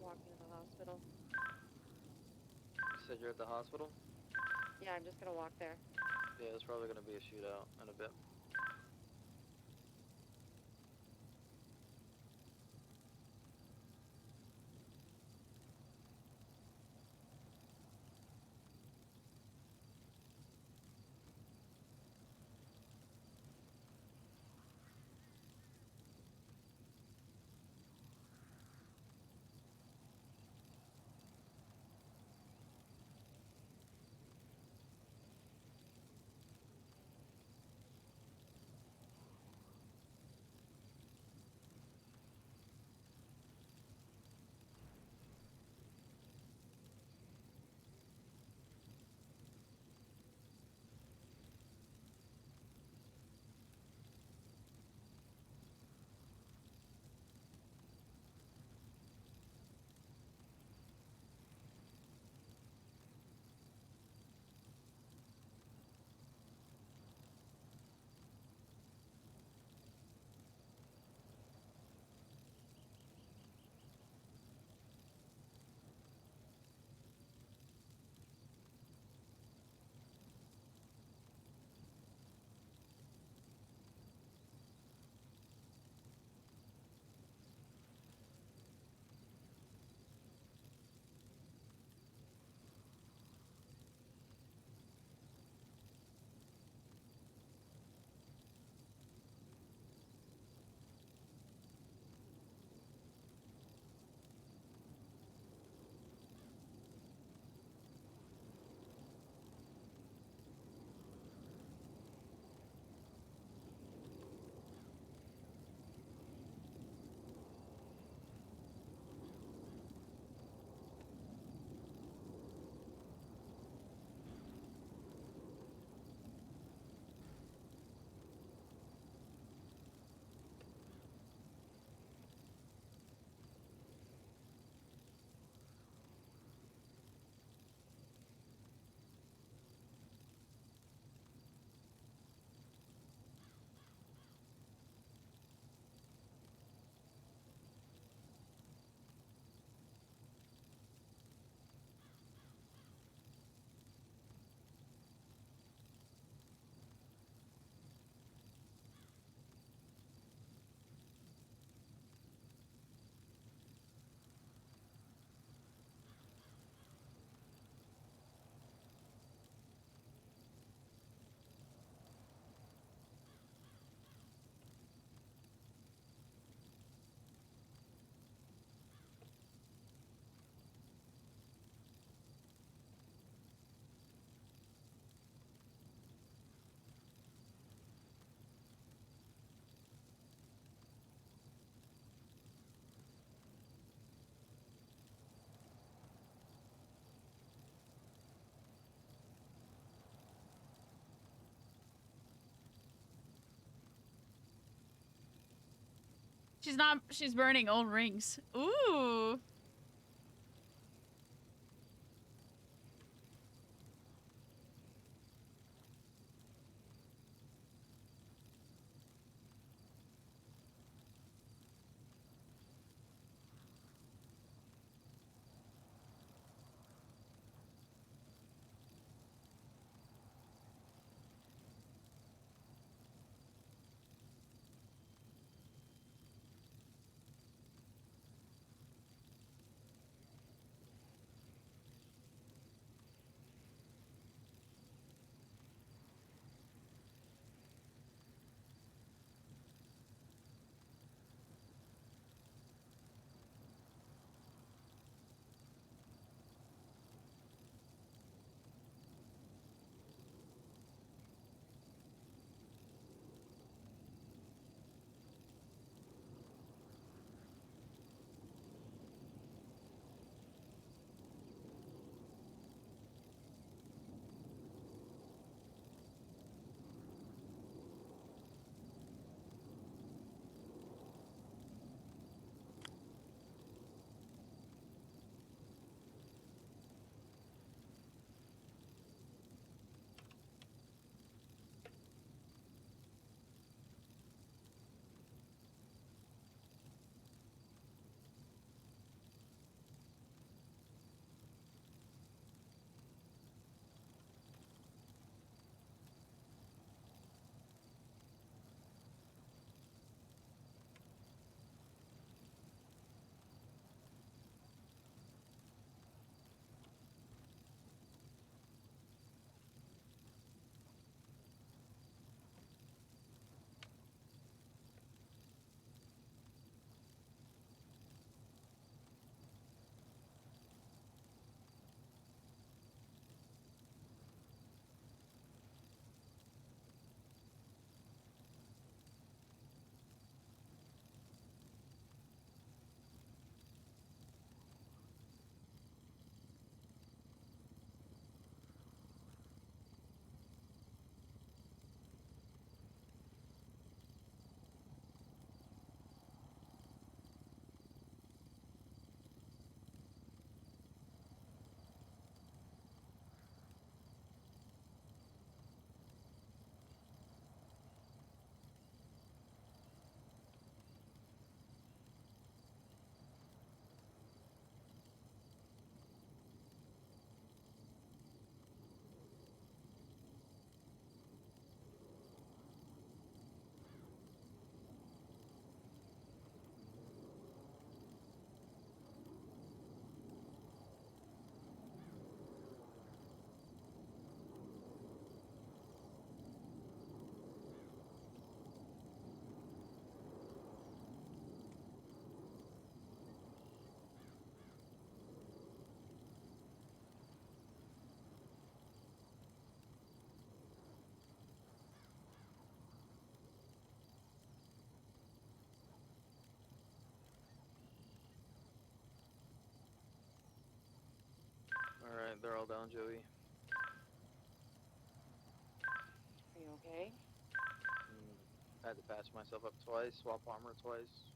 F: walking to the hospital.
E: You said you're at the hospital?
F: Yeah, I'm just gonna walk there.
E: Yeah, there's probably gonna be a shootout in a bit.
A: She's not. She's burning old rings. Ooh.
E: down, Joey.
F: Are you okay?
E: I had to patch myself up twice, swap armor twice.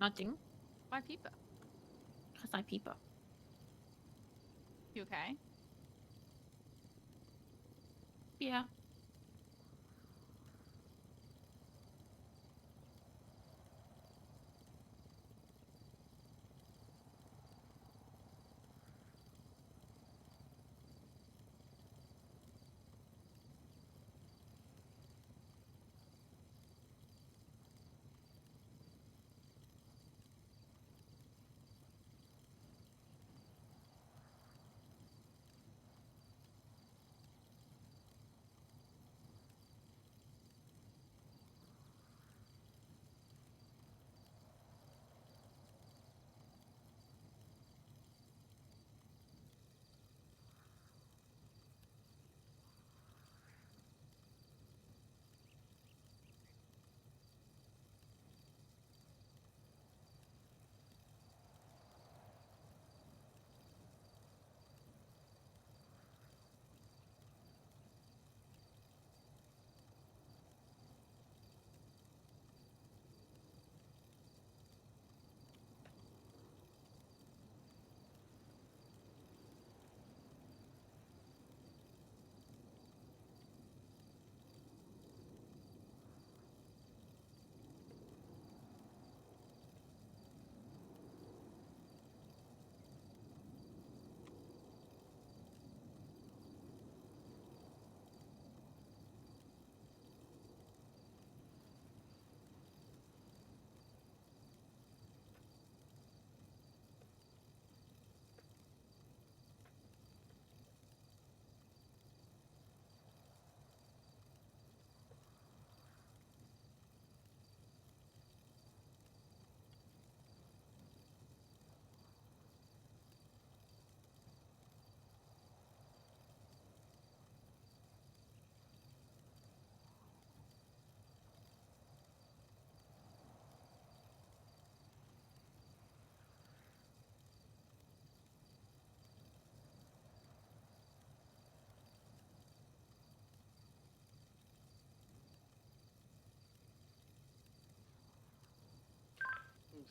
B: Nothing.
A: Why Peepa?
B: Cause I Peepa.
A: You okay?
B: Yeah.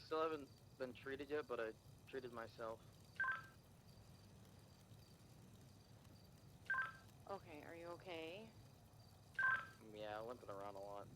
E: Still haven't been treated yet, but I treated myself.
F: Okay, are you okay?
E: Yeah, limping around a lot.